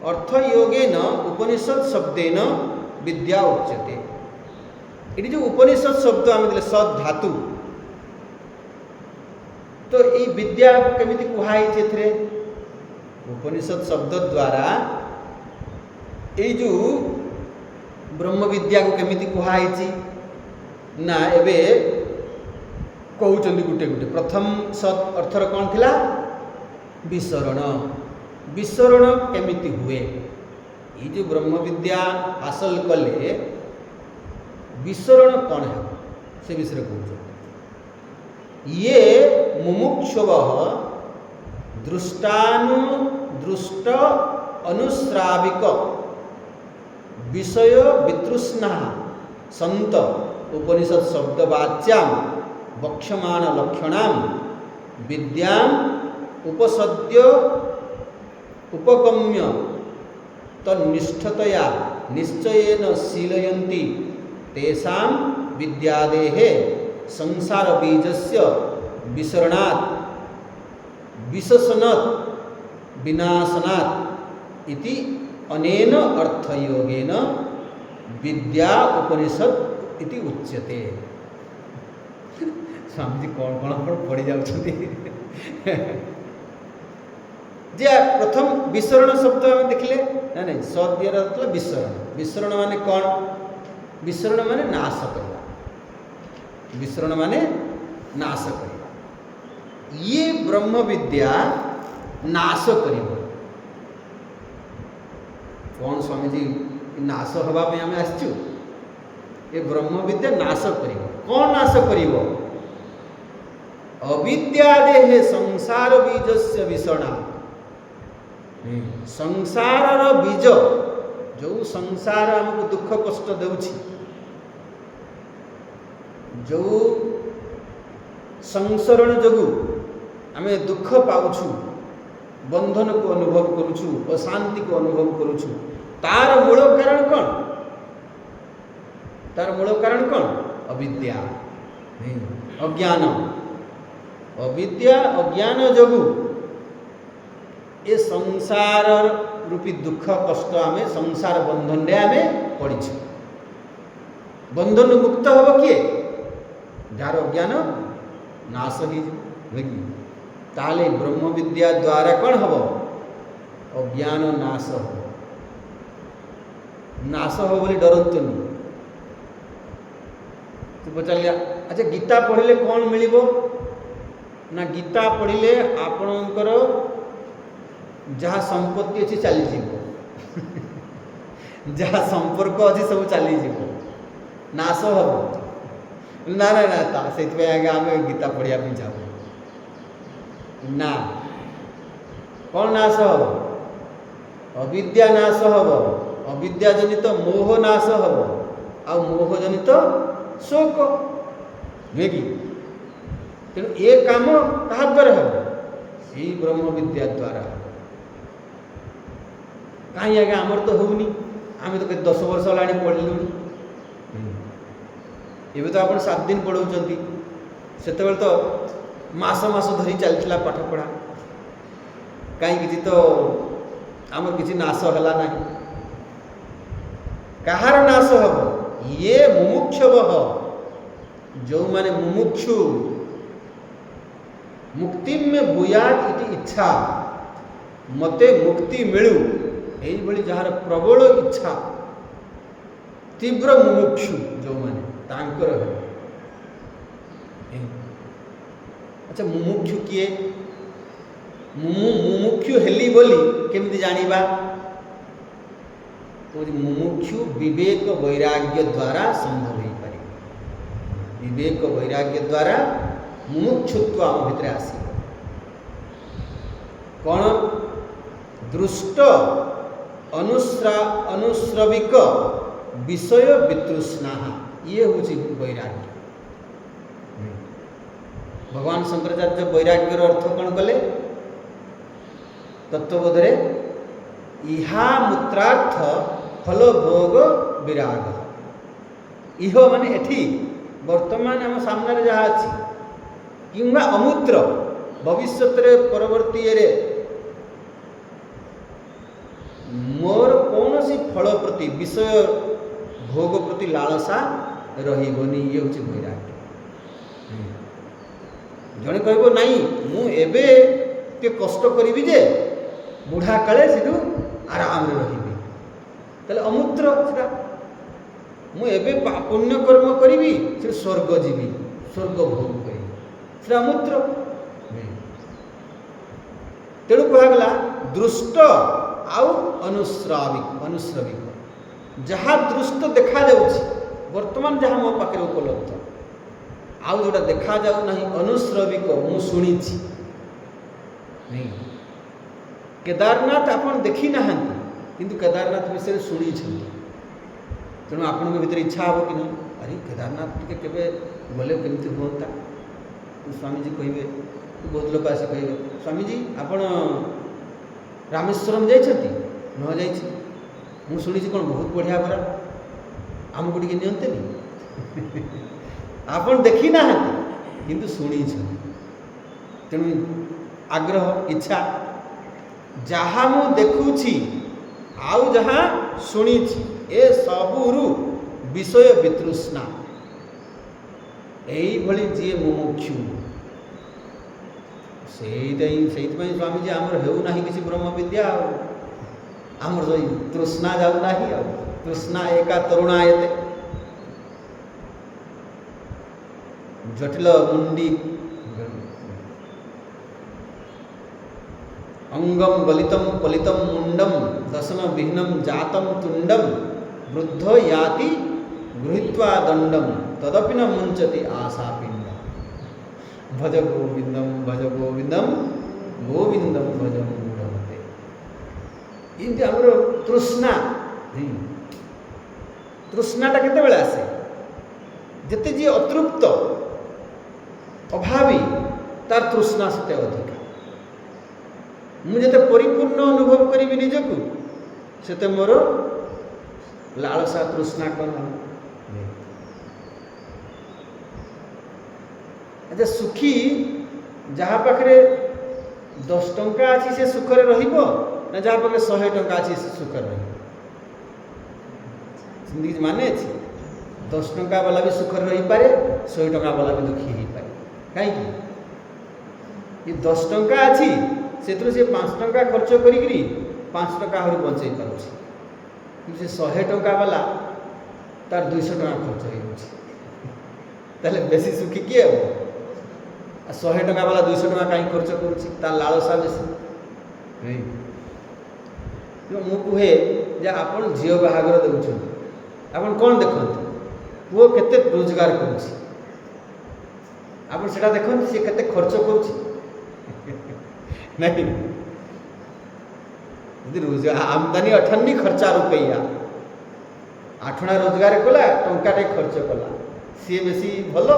अर्थयोगेन उपनिषद शब्देन विद्या उच्यते ये जो उपनिषद शब्द आम दे सद धातु तो ये विद्या केमिति कुहाई थे उपनिषद शब्द द्वारा ये जो ब्रह्म विद्या को केमिति कुहाई ना एबे कहउचंदी गुटे गुटे प्रथम सद अर्थर कौन थिला विसरण विसरण केमिति हुए ये जो ब्रह्म विद्या हासिल कले विसरण कौन है से विषय कहते ये मुमुक्षव दृष्ट अनुश्राविक विषय वितृष्णा संत उपनिषद शब्दवाच्यां वक्ष्यमाण लक्षणां विद्यां उपसद्य उपगम्य तन्निष्ठतया निश्चयेन शीलयन्ति तेषां विद्यादेः संसार बीजस्य विसरणात् विशसनात् विनाशनात् इति अनेन अर्थयोगेन विद्या उपनिषद इति उच्यते। स्वामी जी कौन कौन पढ़ी जाउछंती जे प्रथम विसरण शब्द आम देखले ना नहीं सदियर मतलब विसरण विसरण माने कौन विसरण माने नाश करना विसरण माने नाश करना ये ब्रह्म विद्या नाश करिब कौन स्वामी जी नाश हवा पे आम आसचु ये ब्रह्म विद्या नाश करिब कौन नाश करिब अविद्यादेह संसार बीजस्य विसरणा संसार बीज जो संसार हमको दुख कष्ट देउछि जो संसरण जोगु आमे दुख पाउछु बंधन को अनुभव करुछु अशांति को अनुभव करुछु तार मूल कारण कौन तार मूल कारण कौन अविद्या अज्ञान अविद्या अज्ञान जोगु ये संसार रूपी दुख कष्ट आम संसार बंधन रे आम पड़ीछु। बंधन मुक्त हम किए जार अज्ञान नाश हो ताले ब्रह्म विद्या द्वारा कौन हम अज्ञान नाश हो नाश हो बोली डरतुनि। तू पचार अच्छा गीता पढ़ले कौन मिलिबो ना गीता पढ़ले आपणकर जहाँ संपत्ति अच्छी चली जहाँ संपर्क अच्छी सब चली नाश हम ना ना ना से आगे आम गीता पढ़िया जाऊ ना कौन नाश हम अविद्या नाश हम अविद्या जनित मोह नाश हम आ मोह जनित शोक नुहे कि तेणु ये काम क्या द्वारा हम यही ब्रह्म विद्या द्वारा कहीं आगे आमर तो होनी आम तो 10 वर्ष है पढ़लु ये तो आप 7 दिन पढ़ाऊँच से तो मास मास धरी चलता पाठ पढ़ा कहीं किसी तो आमर किसी नाश है ना कहार नाश हम ये मुमुक्षव जो माने मुमुक्षु मुक्ति में भूयात इति इच्छा मते मुक्ति मिलू यही भली जार प्रबल इच्छा तीव्र मुमुक्षु जो माने तांकर है। अच्छा मुमुक्षु किए मुमुक्षु हेली बोली केमती जानिबा तो मुमुक्षु विवेक वैराग्य द्वारा संभव हो पारे विवेक वैराग्य द्वारा मुमुक्षुत्व आम भितर आसी कौन दृष्ट अनुश्रविक विषय वितृष्णा ये हूँ वैराग्य। भगवान शंकराचार्य वैराग्यर अर्थ कौन कले तत्वबोधरे इहा मूत्रार्थ फल भोग विराग इह माने एठी वर्तमान आम सामने जहाँ अच्छी कि अमूत्र भविष्य परवर्ती मोर कौन सी फल प्रति विषय भोग प्रति लालसा रही ये हूँ वैराग्य। जड़े कह नाई मुझे टे कष्ट करी जे बुढ़ा काले से आराम रही तेल अमूत्र मुझे पुण्य कर्म करी से स्वर्ग जीवी स्वर्ग भोग करी अमूत्र तेणु कहगला दृष्ट आउ अनुश्रविक जहाँ दृष्ट देखा वर्तमान जहाँ मो पाखे उपलब्ध आउ जोटा देखा जाऊ नहीं अनुश्रविक मु शुणी केदारनाथ आपन देखी ना किंतु केदारनाथ विषय शुणी तेणु आपण भीतर इच्छा हम कि नहीं अरे केदारनाथ टे केवे गले केमती हाँ स्वामीजी कहे बहुत लोग आसी कहे स्वामीजी आपण रामेश्वरम जाइछंती न जाइछि मु शुणी कौन बहुत बढ़िया परा आमको टिके नियंतेनी आपण देखी ना किंतु शुणी तेणु आग्रह इच्छा जहाँ मु देखुछि आउ जहाँ शुणी ए सबुरु विषय वितृष्णा यही भली जी मुमुक्षु से स्वामीजी आमर हेउना किसी ब्रह्म विद्या आमर जो तृष्णा जाऊना तृष्णा एका तरुणायते जटिल मुंडी अंगम गलितम पलितम मुंडम दशन विघ्नम जातम तुंडम वृद्ध याति गृहीत्वा दंडम तदपि न मुंचति आशापिंड भज गोविंदम गोविंदम भज मूढ़ते इनती आमर तृष्णा तृष्णाटा केते बेले आसे जिते जी अतृप्त अभावी तार तृष्णा सेते अधिका मुझे परिपूर्ण अनुभव करी निजकू से मोर लालसा तृष्णा कौन अच्छा सुखी जहाँ पाखे 10 टंका अच्छी से सुखरे रहिबो ना जहाँ पाखे 100 टंका अच्छी सुखर रही जिंदगी माने अच्छी 10 टंका वाला भी सुखर रही पारे 100 टंका वाला भी दुखी ही पारे कहीं ये 10 टंका अच्छी से 5 टंका खर्च करी 5 टंका आहरी बंचाई पारुछि से 100 टंका वाला तार 200 टंका खर्च हो बेसी सुखी किए हो 100 टंका वाला 200 टंका कहीं खर्च करुच्ची तार लालसा बेसी मु कहे जे आपण झील बाहागर दौरान आप कौन देखते पुओ केते रोजगार करुच्ची आप देखते सी केते खर्च करुच्ची नहीं रोजगार आमदानी 58 खर्चा रुपया 8 रोजगार कला टंकाटे खर्च कला सी बेसी भल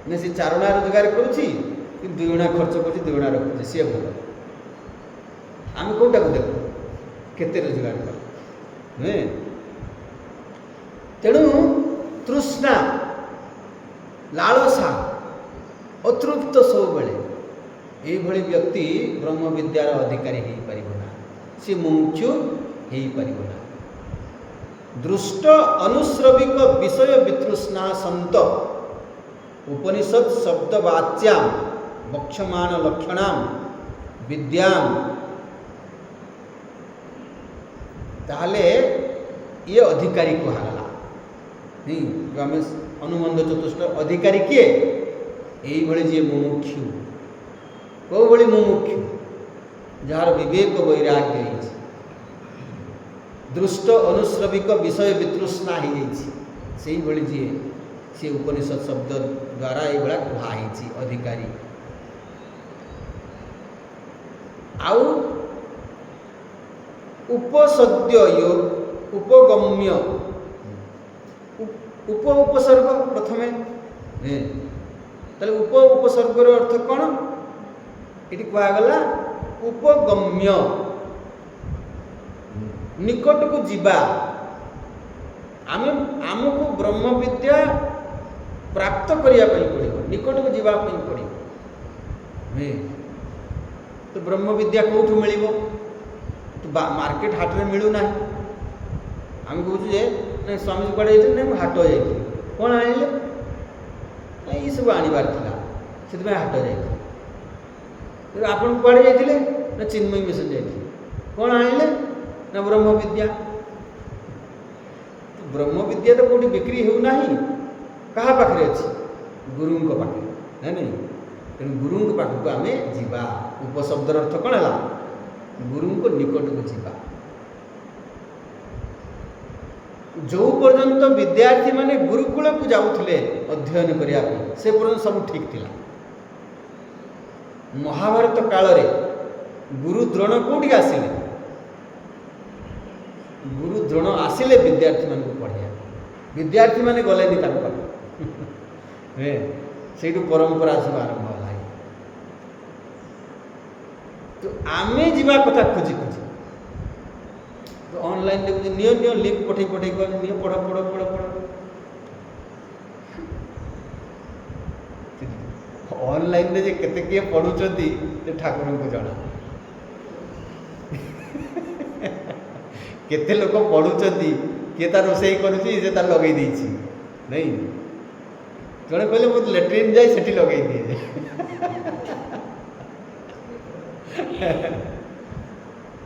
ना सी 4 रोजगार करुच्ची 2 खर्च कर 2 रखुचे सी भल आम कौटा को देख केते रोजगार कर नुहे तेणु तृष्णा लालसा अतृप्त सब बेले यही व्यक्ति ब्रह्म विद्यार अधिकारी हो पारिबना सी मुमुक्षु हो पारिबना दृष्ट अनुश्रविक विषय वितृष्णा सन्त उपनिषद शब्दवाच्यां वक्ष्यमाण लक्षणां विद्यां ताहले ये अधिकारी कहला नहीं जो आम अनुबंध चतुष्ट अधिकारी किए यही जी मुमुक्षु कौ भली मुमुक्षु जार विवेक वैराग्य दृष्ट अनुश्रविक विषय वितृष्णा हो जी सी उपनिषद शब्द द्वारा ये कहुई अधिकारी आउ उपसद्य उपगम्य उपसर्ग प्रथमे उप उपसर्गर अर्थ कौन ये कहगला उपगम्य निकट को जीवा आमको ब्रह्म विद्या प्राप्त करने पड़ो निकट को जीवाई पड़ो तो ब्रह्म विद्या कौटू मिल तो मार्केट हाट में मिलूना आम कहूँ जे नहीं स्वामी कड़े नहीं हाट जा कौन आनिले ये सब आनबार से हाट जाइए आप कड़े जाते ना चिन्मयी मिशन जाइए कौन आनिले ना ब्रह्म विद्या ब्रह्म विद्या तो कौटी बिक्री होना क्या पाखे अच्छी गुरु पाखे है नहीं तेणु गुरु पाखक आम जा उपशब्दर अर्थ कौन है गुरु को निकट को जीवा जो पर्यंत विद्यार्थी माने गुरुकुल को जाऊले अध्ययन करने से पर्यंत सब ठीक थिला महाभारत काल रे गुरु द्रोण कौटी आसिले गुरु द्रोण आसिले विद्यार्थी मान पढ़िया विद्यार्थी माने गले से परंपरा सब आरंभ है तो आमे जीवा कथा खोजी खोजी तो ऑनलाइन देखुचे नियो लिंक पठे पठे नियो पढ़ पढ़ पढ़ पढ़ ऑनलाइन रे जे केते किए पढ़ुचंती से ठाकुर को जाना केते लोक पढ़ुचंती किए तार रोषेई करुची जे तार लगे देछि नहीं जड़े कहले मो लैट्रिन जाए सेठी लगे दिए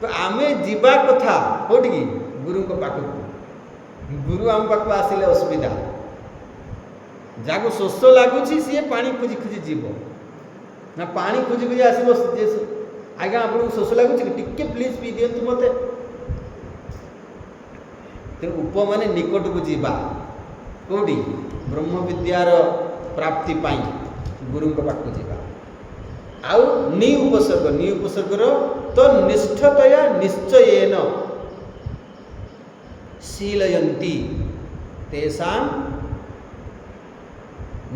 तो आमे जीवा कथा कौटी की गुरु पाखक गुरु आम पाख आसिले असुविधा जहाँ शोष लगुच सी पानी खोजी खोजी जीव ना पानी खोजी खोजी आसो आज्ञा आपको शोष लगुच टिके प्लीज पी दिंतु मत तेणु उप माने निकट को जीवा कौटी ब्रह्म विद्यार प्राप्ति पाई गुरु पाख जीवा आउ नि उपसर्गर तो निष्ठतया निश्चयेन शीलयन्ति तेषां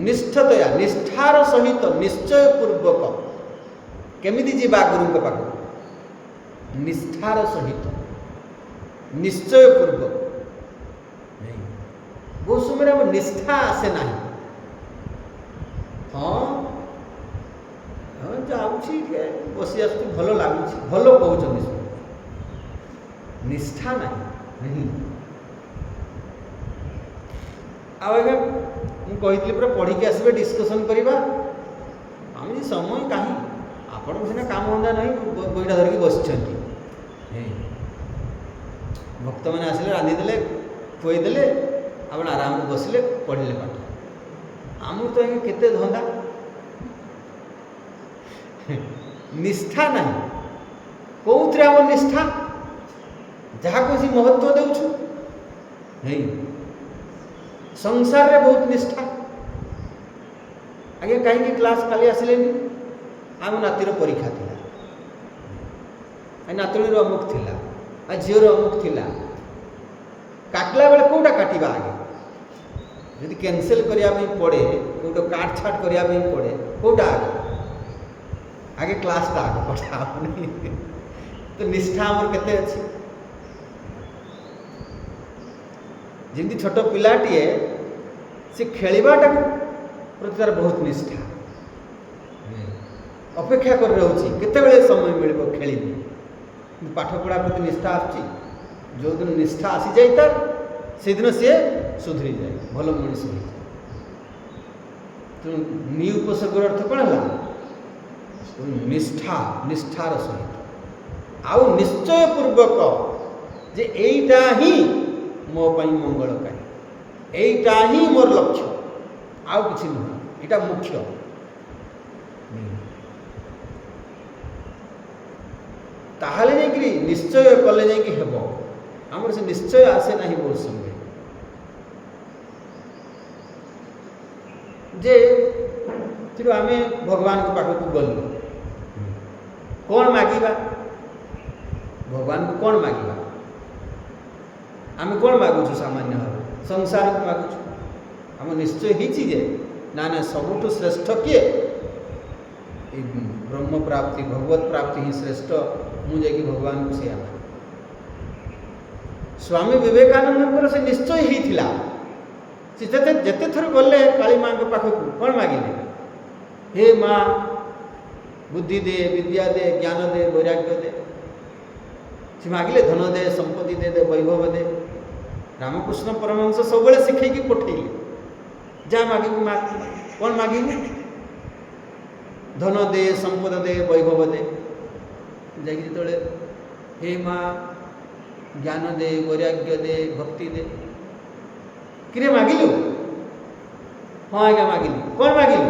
निष्ठतया निष्ठार सहित निश्चय पूर्वक केमिति जीवा गुरु पाख निष्ठार सहित निश्चय पूर्वक बहुत समय निष्ठा आसे ना हाँ हाँ जाऊँगी ବସି ଆସୁଛି, ଭଲ ଲାଗୁଛି, ଭଲ କହୁଛନ୍ତି, ନିଷ୍ଠା ନାହିଁ। ଆଉ ଆଜ୍ଞା ମୁଁ କହିଥିଲି ପୁରା ପଢ଼ିକି ଆସିବେ, ଡିସ୍କସନ୍ କରିବା। ଆମେ ସମୟ କାହିଁ, ଆପଣଙ୍କୁ ସିନା କାମ ଧନ୍ଦା ନାହିଁ, ବହିଟା ଧରିକି ବସିଛନ୍ତି। ଭକ୍ତମାନେ ଆସିଲେ, ରାନ୍ଧିଦେଲେ, ଖୁଆଇଦେଲେ, ଆପଣ ଆରାମରେ ବସିଲେ, ପଢ଼ିଲେ ପାଠ। ଆମକୁ ତ ଆଜ୍ଞା କେତେ ଧନ୍ଦା। ନିଷ୍ଠା ନାହିଁ। କେଉଁଥିରେ ଆମର ନିଷ୍ଠା? ଯାହାକୁ ସେ ମହତ୍ଵ ଦେଉଛୁ। ସଂସାରରେ ବହୁତ ନିଷ୍ଠା। ଆଜ୍ଞା କାହିଁକି କ୍ଲାସ୍ କାଲି ଆସିଲେନି? ଆମ ନାତିର ପରୀକ୍ଷା ଥିଲା, ନାତୁଣୀର ଅମୁକ ଥିଲା, ଝିଅର ଅମୁକ ଥିଲା। କାଟିଲା ବେଳେ କେଉଁଟା କାଟିବା ଆଗେ? ଯଦି କ୍ୟାନସେଲ୍ କରିବା ପାଇଁ ପଡ଼େ, କେଉଁଟା କାଟଛାଟ କରିବା ପାଇଁ ପଡ଼େ, କେଉଁଟା ଆଗେ? ଆଗେ କ୍ଲାସ୍ଟା ଆଗ ପଢ଼ା ହେବନି। ତ ନିଷ୍ଠା ଆମର କେତେ ଅଛି? ଯେମିତି ଛୋଟ ପିଲାଟିଏ ସେ ଖେଳିବାଟାକୁ ପ୍ରତି ତାର ବହୁତ ନିଷ୍ଠା, ଅପେକ୍ଷା କରି ରହୁଛି କେତେବେଳେ ସମୟ ମିଳିବ ଖେଳିବି। ପାଠ ପଢ଼ା ପ୍ରତି ନିଷ୍ଠା ଆସୁଛି। ଯେଉଁଦିନ ନିଷ୍ଠା ଆସିଯାଇ ତାର, ସେଦିନ ସିଏ ସୁଧୁରିଯାଏ, ଭଲ ମଣିଷ ହୋଇଯାଏ। ତେଣୁ ନି ଉପସର୍ଗର ଅର୍ଥ କ'ଣ ହେଲା? ନିଷ୍ଠା, ନିଷ୍ଠାର ସହିତ, ଆଉ ନିଶ୍ଚୟ ପୂର୍ବକ ଯେ ଏଇଟା ହିଁ ମୋ ପାଇଁ ମଙ୍ଗଳକାରୀ, ଏଇଟା ହିଁ ମୋର ଲକ୍ଷ୍ୟ, ଆଉ କିଛି ନୁହେଁ, ଏଇଟା ମୁଖ୍ୟ। ତାହେଲେ ଯାଇକିରି ନିଶ୍ଚୟ କଲେ ଯାଇକି ହେବ। ଆମର ସେ ନିଶ୍ଚୟ ଆସେ ନାହିଁ ବହୁତ ସମୟ। ଯେ ସେଠୁ ଆମେ ଭଗବାନଙ୍କ ପାଖକୁ ଗଲୁ, କ'ଣ ମାଗିବା? ଭଗବାନଙ୍କୁ କ'ଣ ମାଗିବା? ଆମେ କ'ଣ ମାଗୁଛୁ? ସାମାନ୍ୟ ଭାବେ ସଂସାରକୁ ମାଗୁଛୁ। ଆମ ନିଶ୍ଚୟ ହେଇଛି ଯେ ନା ନା ସବୁଠୁ ଶ୍ରେଷ୍ଠ କିଏ? ଏ ବ୍ରହ୍ମ ପ୍ରାପ୍ତି, ଭଗବତ ପ୍ରାପ୍ତି ହିଁ ଶ୍ରେଷ୍ଠ। ମୁଁ ଯାଇକି ଭଗବାନଙ୍କୁ ସେଇଆ ମାଗେ। ସ୍ୱାମୀ ବିବେକାନନ୍ଦଙ୍କର ସେ ନିଶ୍ଚୟ ହେଇଥିଲା। ସେ ଯେତେ ଥର ଗଲେ କାଳୀ ମାଙ୍କ ପାଖକୁ କ'ଣ ମାଗିଲେ? ହେ ମା, ବୁଦ୍ଧି ଦେ, ବିଦ୍ୟା ଦେ, ଜ୍ଞାନ ଦେ, ବୈରାଗ୍ୟ ଦେ। ସେ ମାଗିଲେ ଧନ ଦେ, ସମ୍ପତ୍ତି ଦେ, ବୈଭବ ଦେ। ରାମକୃଷ୍ଣ ପରମହଂସ ସବୁବେଳେ ଶିଖେଇକି ପଠେଇଲେ, ଯାହା ମାଗିବୁ ମାଗ। କ'ଣ ମାଗିବୁ? ଧନ ଦେ, ସମ୍ପଦ ଦେ, ବୈଭବ ଦେ। ଯାଇକି ଯେତେବେଳେ ହେ ମା ଜ୍ଞାନ ଦେ, ବୈରାଗ୍ୟ ଦେ, ଭକ୍ତି ଦେ। କିରେ ମାଗିଲୁ? ହଁ ଆଜ୍ଞା ମାଗିଲି। କ'ଣ ମାଗିଲୁ?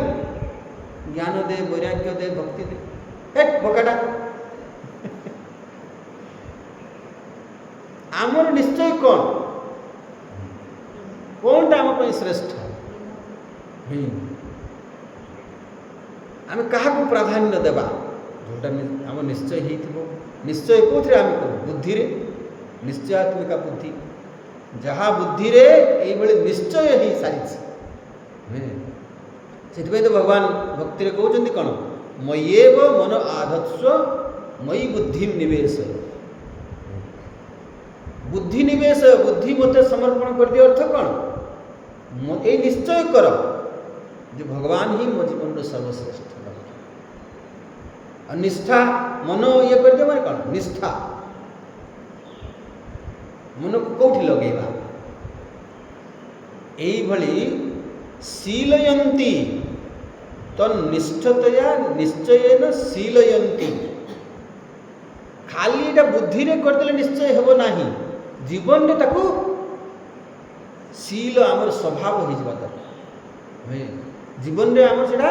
ଜ୍ଞାନ ଦେ, ବୈରାଗ୍ୟ ଦେ, ଭକ୍ତି ଦେ। ହେ ବୋକାଟା, ଆମର ନିଶ୍ଚୟ କ'ଣ? କ'ଣଟା ଆମ ପାଇଁ ଶ୍ରେଷ୍ଠ? ଆମେ କାହାକୁ ପ୍ରାଧାନ୍ୟ ଦେବା? ଯେଉଁଟା ଆମ ନିଶ୍ଚୟ ହେଇଥିବ। ନିଶ୍ଚୟ କେଉଁଥିରେ ଆମେ କରୁ? ବୁଦ୍ଧିରେ, ନିଶ୍ଚୟାତ୍ମିକା ବୁଦ୍ଧି। ଯାହା ବୁଦ୍ଧିରେ ଏଇଭଳି ନିଶ୍ଚୟ ହେଇସାରିଛି। ସେଥିପାଇଁ ତ ଭଗବାନ ଭକ୍ତିରେ କହୁଛନ୍ତି କ'ଣ? ମୟ୍ୟେବ ମନ ଆଧତ୍ସ୍ୱ ମୟି ବୁଦ୍ଧି ନିବେଶ। ବୁଦ୍ଧି ନିବେଶ, ବୁଦ୍ଧି ମୋତେ ସମର୍ପଣ କରିଦିଅ। ଅର୍ଥ କ'ଣ? ଏଇ ନିଶ୍ଚୟ କର ଯେ ଭଗବାନ ହିଁ ମୋ ଜୀବନର ସର୍ବଶ୍ରେଷ୍ଠ ଲକ୍ଷ୍ୟ। ଆଉ ନିଷ୍ଠା, ମନ ଇଏ କରିଦିଅ ମାନେ କ'ଣ? ନିଷ୍ଠା ମନକୁ କେଉଁଠି ଲଗେଇବା? ଏଇଭଳି ଶୀଲୟନ୍ତି ତନ୍ନିଷ୍ଠତୟା ନିଶ୍ଚୟେନ ଶୀଲୟନ୍ତି। ଖାଲି ଏଇଟା ବୁଦ୍ଧିରେ କରିଦେଲେ ନିଶ୍ଚୟ ହେବ ନାହିଁ। ଜୀବନରେ ତାକୁ ଶୀଲ ଆମର ସ୍ୱଭାବ ହେଇଯିବା ଦରକାର। ଜୀବନରେ ଆମର ସେଇଟା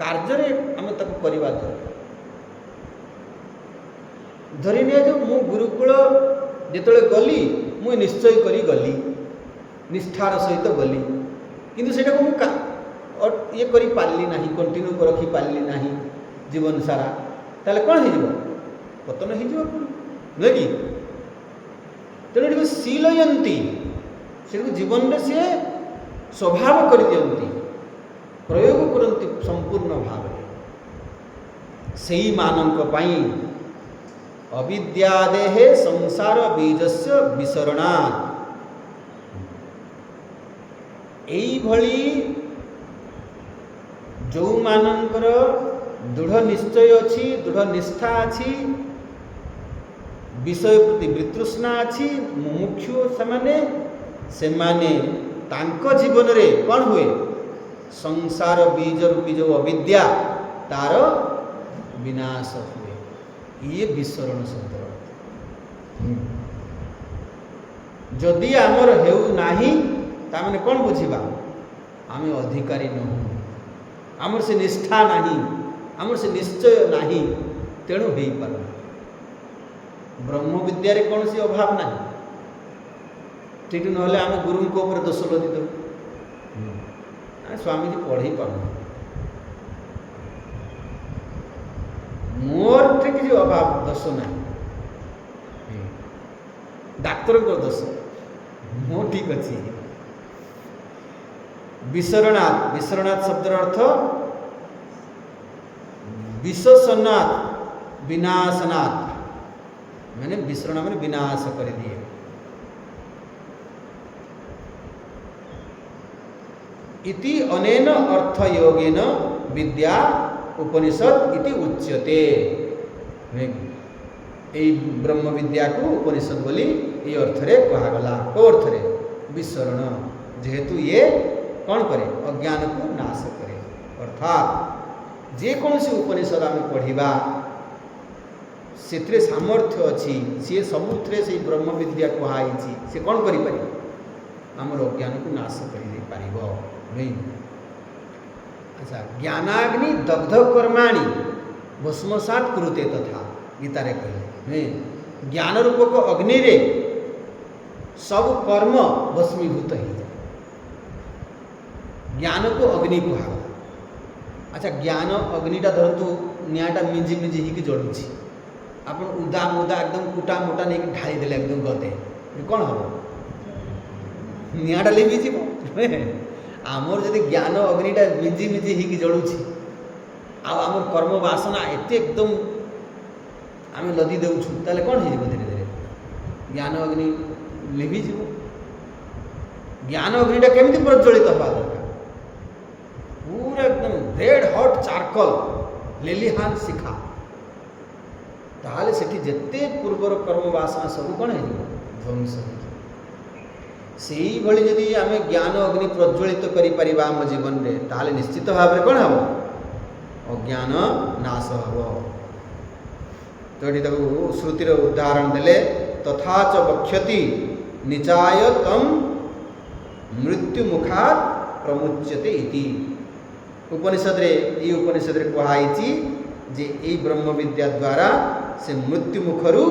କାର୍ଯ୍ୟରେ ଆମେ ତାକୁ କରିବା ଦରକାର। ଧରି ନିଆଯାଉ ମୁଁ ଗୁରୁକୁଳ ଯେତେବେଳେ ଗଲି, ମୁଁ ନିଶ୍ଚୟ କରି ଗଲି, ନିଷ୍ଠାର ସହିତ ଗଲି, କିନ୍ତୁ ସେଇଟାକୁ ମୁଁ ଇଏ କରିପାରିଲି ନାହିଁ, କଣ୍ଟିନ୍ୟୁ ରଖିପାରିଲି ନାହିଁ ଜୀବନ ସାରା। ତାହେଲେ କ'ଣ ହେଇଯିବ? ପତନ ହେଇଯିବ, ନୁହେଁ କି? ତେଣୁ ଏଠିକୁ ଶୀଲୟନ୍ତି, ସେଟାକୁ ଜୀବନରେ ସିଏ ସ୍ୱଭାବ କରିଦିଅନ୍ତି, ପ୍ରୟୋଗ କରନ୍ତି ସମ୍ପୂର୍ଣ୍ଣ ଭାବରେ। ସେଇମାନଙ୍କ ପାଇଁ ଅବିଦ୍ୟାଦେହେ ସଂସାର ବୀଜସ୍ୟ ବିସରଣାତ୍। ଏଇଭଳି ଯେଉଁମାନଙ୍କର दृढ़ निश्चय अच्छी, दृढ़ निष्ठा अच्छी, विषय प्रति वितृष्णा अच्छी, मुमुक्षु से तांको जीवन रे कौन हुए संसार बीज रूपी जो अविद्या तार विनाश हुए। ये विसरण शब्द जदि आमर हेउ नाही तामने कौन बुझिबा आम अधिकारी नहु, आमर से निष्ठा नाही, आमर से निश्चय नाही, तेणु हो पार ब्रह्म विद्या रे कौन सी अभाव नाही। ठीक नहले आम गुरु को ऊपर दोष लदी दो स्वामी जी पढ़े पार मोर ठीक जो अभाव दोष ना डाक्तर को दोष मो ठीक अच्छी। विसरणात्, विसरणात् शब्दर अर्थ विशोषणात् विनाशनात्, मैंने विसरण मैंने विनाश कर दिए। इति अनेन अर्थयोगेन विद्या उपनिषद इति उच्यते। यही ब्रह्म विद्या को उपनिषद बोली ये अर्थ रे कहागला। को अर्थ रे विसरण, जेहेतु ये कौन करे अज्ञान को नाश करे। अर्थात जे कौन सी उपनिषद आम पढ़ा से सामर्थ्य अच्छी, सी सबुथे से ब्रह्म विद्या कहुई सी कौन करें आमर अज्ञान को नाश कर नहीं। अच्छा, ज्ञानाग्नि दग्ध कर्माणि भस्मसात कुरुते तथा गीतारे कहले नहीं। ज्ञान रूपक अग्नि रे सब कर्म भस्मीभूत हो जाए, ज्ञान को अग्नि कहा। अच्छा, ज्ञान अग्निटा धरतु निआटा मिंजी मिंजी ही जड़ुची, आप उदा मुदा एकदम कुटा मोटा नहीं ढाई देले एकदम गदे कौन हम निआटा लिभिज। आमर जदि ज्ञान अग्निटा मिंजी मिंजी ही जड़ुची आमर कर्म वासना एत एकदम आम लदी देउछु ताले कौन हो धीरे धीरे ज्ञान अग्नि लिभिज। ज्ञान अग्निटा केमिति प्रज्वलित हवा दरकार, पूरा एकदम रेड हॉट चारकोल लेलिहान शिखा, ताले सेठी जेते पूर्वर कर्म वासना सब कौन हो ध्वंस। से ही भली जदि आम ज्ञान अग्नि प्रज्वलित करि आम जीवन में ताले निश्चित भाव में कौन हम अज्ञान नाश हम। तो ये श्रुतिर उदाहरण देले तथा च वक्ष्यति निचाय तम मृत्यु मुखात प्रमुच्यते इति। उपनिषद रे ये उपनिषद रे कहाई जे ये ब्रह्म विद्या द्वारा से मृत्यु मुखरु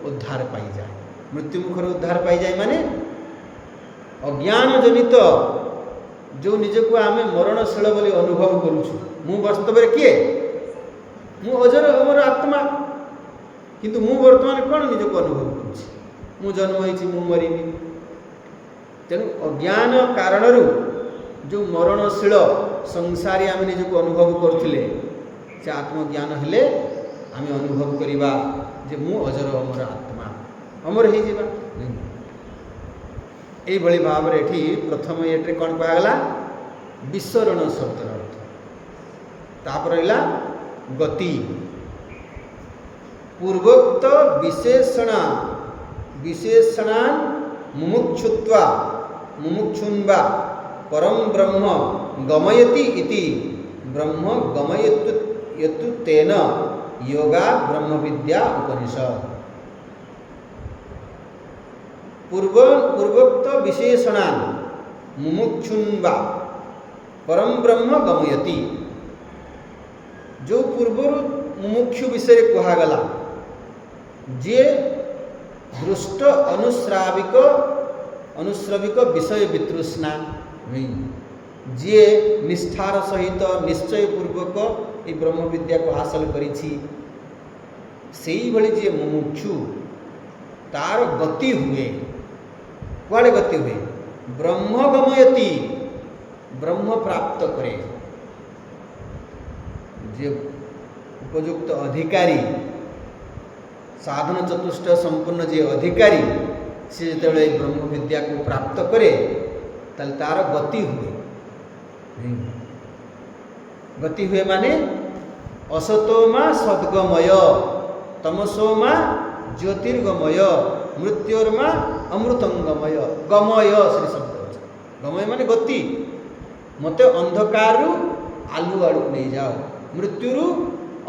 उद्धार पाई जाए। मृत्यु मुखरु उद्धार पाई जाए माने अज्ञान जनित जो निजको आम मरणशील बोली अनुभव करुछु, मु वास्तव में किए मु अजर अमर आत्मा, किंतु मु वर्तमान कौन निजको अनुभव करुछि मु जन्म होइछि मु मरिबी। तेणु अज्ञान कारणरू जो मरणशील संसारी आम निजको अनुभव करुथिले से आत्मज्ञान हेले आम अनुभव करिबा जे मु अजर अमर आत्मा अमर हो जावा। यही भाव में प्रथम ये कौन कहला विसरण शब्द अर्थ, तापर रहा गति। पूर्वोक्त विशेषणान मुमुक्षुत्वा मुमुक्षुन्वा परम ब्रह्म गमयति इति ब्रह्म गमयतु तेन योगा ब्रह्म विद्या उपनिषद। पूर्वोक्त विशेषणान मुमुक्षुन्वा परम ब्रह्म गमयति, जो पूर्वर मुमुक्षु विषय कहागला जे दृष्ट अनुश्रविक विषय वितृष्णा जे निष्ठार सहित निश्चय पूर्वक ये ब्रह्म विद्या को हासिल करिछि, सेही भली जे मुमुक्षु तार गति हुए कुआड़े गति हुए ब्रह्म गमयति, ब्रह्म प्राप्त करे। जे उपयुक्त अधिकारी साधन चतुष्ट संपन्न जे अधिकारी से जो ब्रह्म विद्या को प्राप्त करे ताल तार गति हुए। गति हुए माने असतोमा सद्गमय तमसोमा ज्योतिर्गमय मृत्योर्मा अमृतंगमय गमय श्री शब्द अछि गमय माने गति मते अंधकार आलु आड़ नहीं जाओ मृत्यु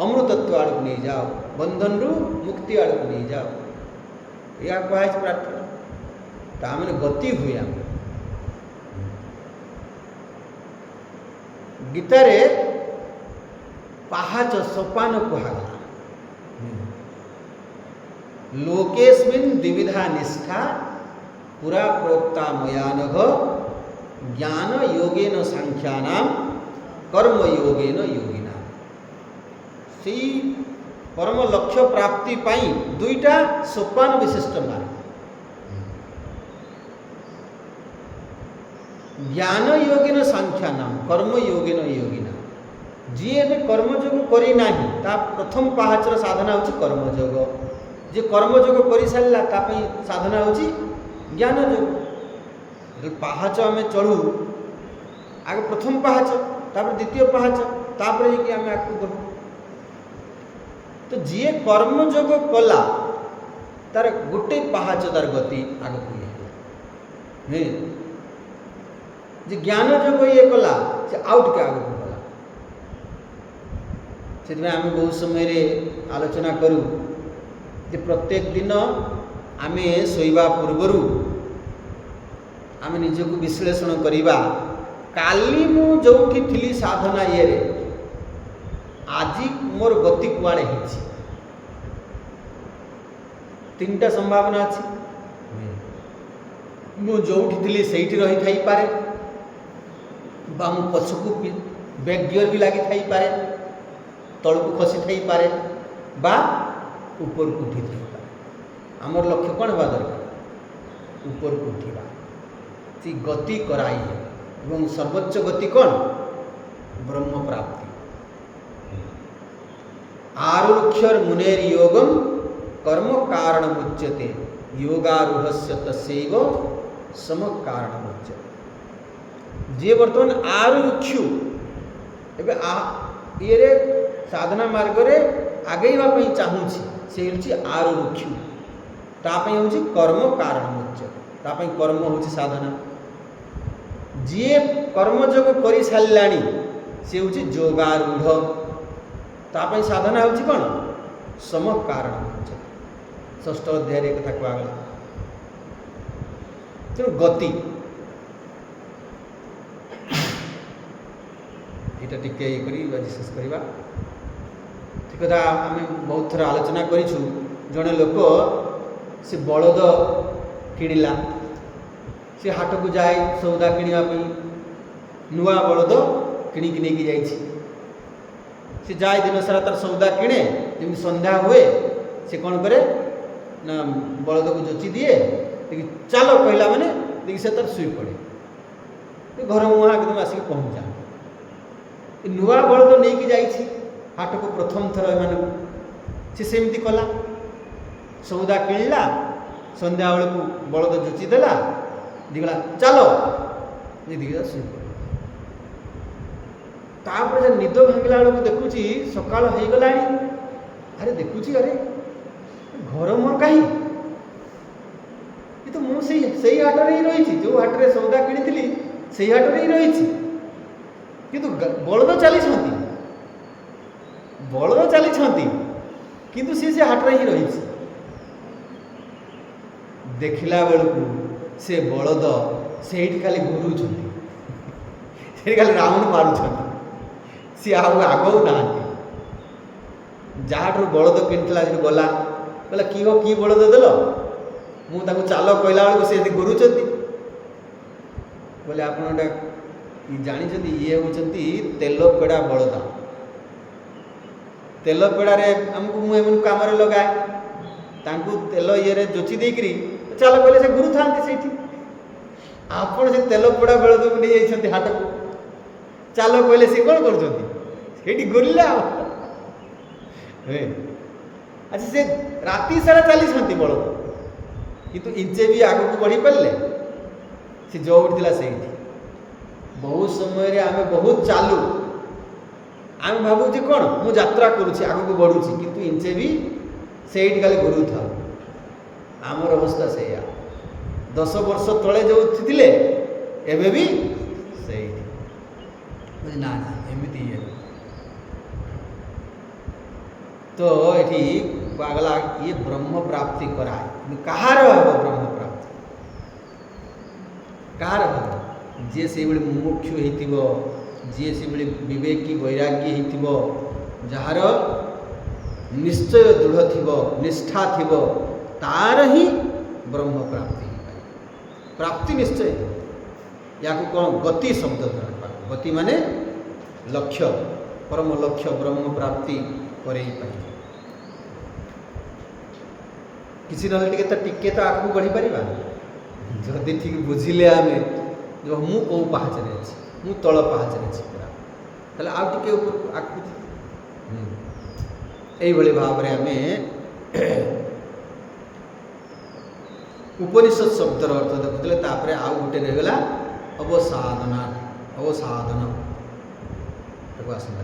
अमृतत्व आड़ नहीं जाओ बंधन रु मुक्ति आड़ नहीं जाओ या कह प्रार्थना तामने गति हुए आम गीतारे पाहाच सोपान कहगला लोकेस्मिन् द्विविधा निष्ठा पुरा प्रोक्ता मयानघ ज्ञान योगेन सांख्यानाम कर्म योगेन योगिना सी परम लक्ष्य प्राप्ति पाई दुईटा सोपान विशिष्ट मार्ग ज्ञान योगेन सांख्यानाम कर्म योगेन योगिना जी कर्मयोग करी नाही ता प्रथम पाहाचर साधना होची कर्मयोग जे कर्मयोग कर सारा तापई साधना होची ज्ञान योग पाहाच आम चढ़ू आगे प्रथम पाहाच तापर द्वितीय पाहाच तापर कि आम आगे बढ़ू तो जी कर्मयोग कला तार गोटे पाहाच तार गति आगे जे ज्ञान योग ये कला से आउट के आगे गला से आम बहुत समय आलोचना करूँ जे प्रत्येक दिन आमे सोइबा पूर्वर आमे निजको विश्लेषण करिबा काली मु जोठी थिली साधना ये रे आजी मोर गति कुआड़े हिची तीनटा संभावना अछि मु जोठी थिली सेठी रही थाई पारे बा मु पछकु बैक गियर भी लागी थाई पारे तळकु खसी थाई पारे बा ऊपर को उठी थाई पारे आमर लक्ष्य कौन हवा दरकार ऊपर को उठा सी गति कराई है एवं सर्वोच्च गति कौन ब्रह्म प्राप्ति आरुक्षर मुनेर योगम कर्म कारण मुच्यते योगारूढ़स्य तस्यैव सम कारण मुच्यते जे वर्तमान आरुक्षु एबे ये साधना मार्ग रे आगेवा पई चाहूछि से होछि आरुक्षु तापई होछि कर्म कारण मुच्यते तापई कर्म होछि साधना जी कर्मयोग कर साराणी सी हूँ योगारूढ़ तापई साधना हूँ कौन सम कारण षष्ठ अध्याय एक कथा कहगला तेणु गति यहाँ टिके शेष करवा ठीक कथा आम बहुत थर आलोचना करूँ जड़े लोक से बलद किणिला से हाट को जाए सौदा किणापी नुआ बलद किणिकी नहीं जाइए से जाए दिन सारा तार सौदा किणे जमी संध्या हुए से कौन करे ना बलद को जोची दिए देखिए चलो कहला मैंने देखिए से तार शुई पड़े घर मुहाँ एकदम आसिक पहुँच जाए नुआ बलद नहीं कि जाइए हाट को प्रथम थर एम से सेमती कला सौदा किणला संध्या बेल को बलद जोची देला दिगला चलो ये दिगला शुई पड़े तापर जब निद भांगला बेलू देखुची सकाल हो गला अरे देखुची अरे घर मोर कहीं ये तो मुझे हाटर ही रही जो हाटर सौदा किणी से हाटर ही रही किंतु बलद चली किंतु सी से हाटर ही रही देखला बेलू से बलद से खाली घूरुं से खाली राउंड मारुं सी आगू ना जहाँ बलद किणला गला कहला कि हो कि बलद देल मुझे चाल कहला बेलू से घूरुंच बोले आप जानते ये होती तेल पेड़ा बलद तेल पेड़े आमको मुझे कम लगाए तेल ये जोची देकरी चल कहले से गुरु था से आपड़ से तेल पोड़ा बलद को नहीं जाइए हाट को चल कहले से कौन कर गुरले अच्छा से राति सारा चली बलद किंतु इंचे भी आग को बढ़ी पारे से जो उठा से बहुत समय आम बहुत चालू आम भावुचे कौन मु यात्रा करुँच आग को बढ़ुची किंतु इंचे भी से खाली गुरु था आमर अवस्था से 10 वर्ष तले जो थे एवं भी से ना ना एमती तो ये कहगला ये ब्रह्म प्राप्ति कराए कहार हम ब्रह्म प्राप्ति कहार हम जी से मुमुक्षु हो जी से विवेकी वैराग्य हो जार निश्चय दृढ़ थी निष्ठा थी तार ही ब्रह्म प्राप्ति प्राप्ति निश्चय या कौन गति शब्द द्वारा गति माने लक्ष्य परम लक्ष्य ब्रह्म प्राप्ति करे किसी ना टिके तो आगे बढ़ी पार जदि ठीक बुझिले आम जो मु कौ पाहाचरे अच्छी मु तल पाहाचरे अच्छी पूरा आउ टे आगे यही भाव में आम उपनिषद शब्दर अर्थ देखुले तापर आउ गोटे रहीगला अवसाधना अवसाधन आसंता